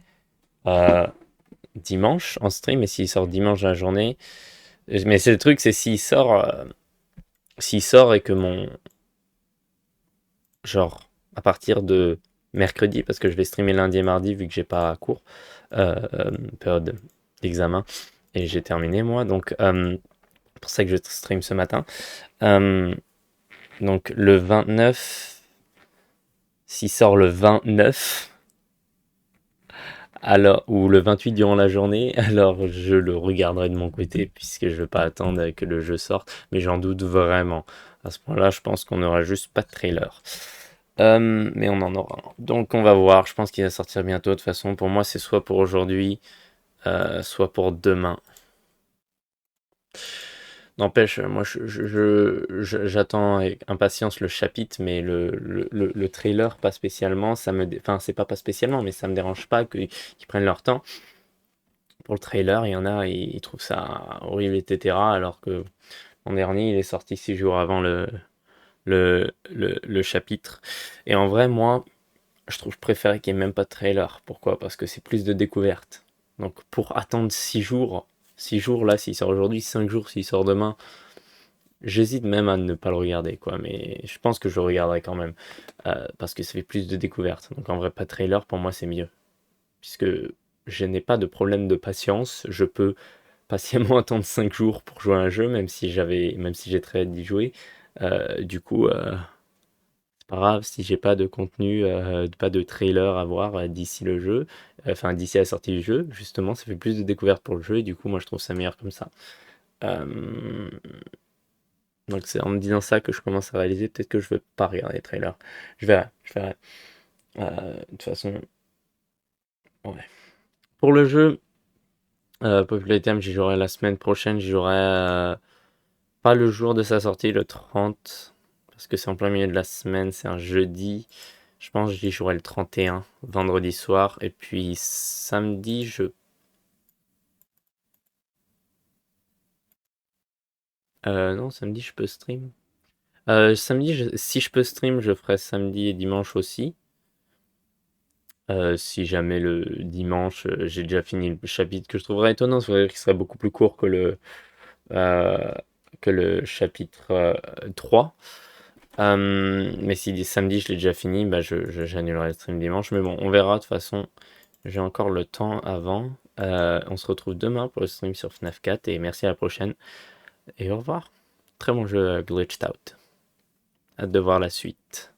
dimanche en stream. Et s'il sort dimanche dans la journée. Mais c'est le truc, c'est s'il sort et que mon. Genre, à partir de mercredi, parce que je vais streamer lundi et mardi vu que j'ai pas cours, période d'examen, et j'ai terminé moi, donc pour ça que je stream ce matin. Donc le 29, s'il sort le 29, alors, ou le 28 durant la journée, alors je le regarderai de mon côté, puisque je vais pas attendre que le jeu sorte, mais j'en doute vraiment. À ce point-là, je pense qu'on n'aura juste pas de trailer. Mais on en aura un. Donc on va voir, je pense qu'il va sortir bientôt. De toute façon, pour moi, c'est soit pour aujourd'hui, soit pour demain. N'empêche, moi, j'attends avec impatience le chapitre, mais le trailer, pas spécialement. Enfin, c'est pas spécialement, mais ça me dérange pas qu'ils prennent leur temps. Pour le trailer, il y en a, ils trouvent ça horrible, etc. Alors que l'an dernier, il est sorti 6 jours avant le chapitre. Et en vrai, moi, je préférais qu'il n'y ait même pas de trailer. Pourquoi? Parce que c'est plus de découverte. Donc pour attendre 6 jours là, s'il sort aujourd'hui, 5 jours s'il sort demain, j'hésite même à ne pas le regarder, quoi. Mais je pense que je le regarderai quand même. Parce que ça fait plus de découverte. Donc en vrai, pas de trailer, pour moi, c'est mieux. Puisque je n'ai pas de problème de patience. Je peux patiemment attendre 5 jours pour jouer à un jeu, même si j'ai très hâte d'y jouer. Du coup, c'est pas grave si j'ai pas de contenu, pas de trailer à voir d'ici le jeu, enfin d'ici la sortie du jeu. Justement, ça fait plus de découvertes pour le jeu et du coup, moi je trouve ça meilleur comme ça. Donc c'est en me disant ça que je commence à réaliser peut-être que je veux pas regarder les trailers. Je verrai, je verrai. De toute façon, ouais. Pour le jeu, Populate Time, j'y jouerai la semaine prochaine, j'y jouerai pas le jour de sa sortie, le 30, parce que c'est en plein milieu de la semaine, c'est un jeudi. Je pense que j'y jouerai le 31, vendredi soir. Et puis samedi, non, samedi, je peux stream. Samedi, si je peux stream, je ferai samedi et dimanche aussi. Si jamais le dimanche, j'ai déjà fini le chapitre que je trouverais étonnant, c'est vrai qu'il serait beaucoup plus court que le chapitre 3. Mais si samedi je l'ai déjà fini, bah j'annulerai le stream dimanche. Mais bon, on verra. De toute façon, j'ai encore le temps avant. On se retrouve demain pour le stream sur FNAF 4 et merci à la prochaine. Et au revoir. Très bon jeu Glitched Out. Hâte de voir la suite.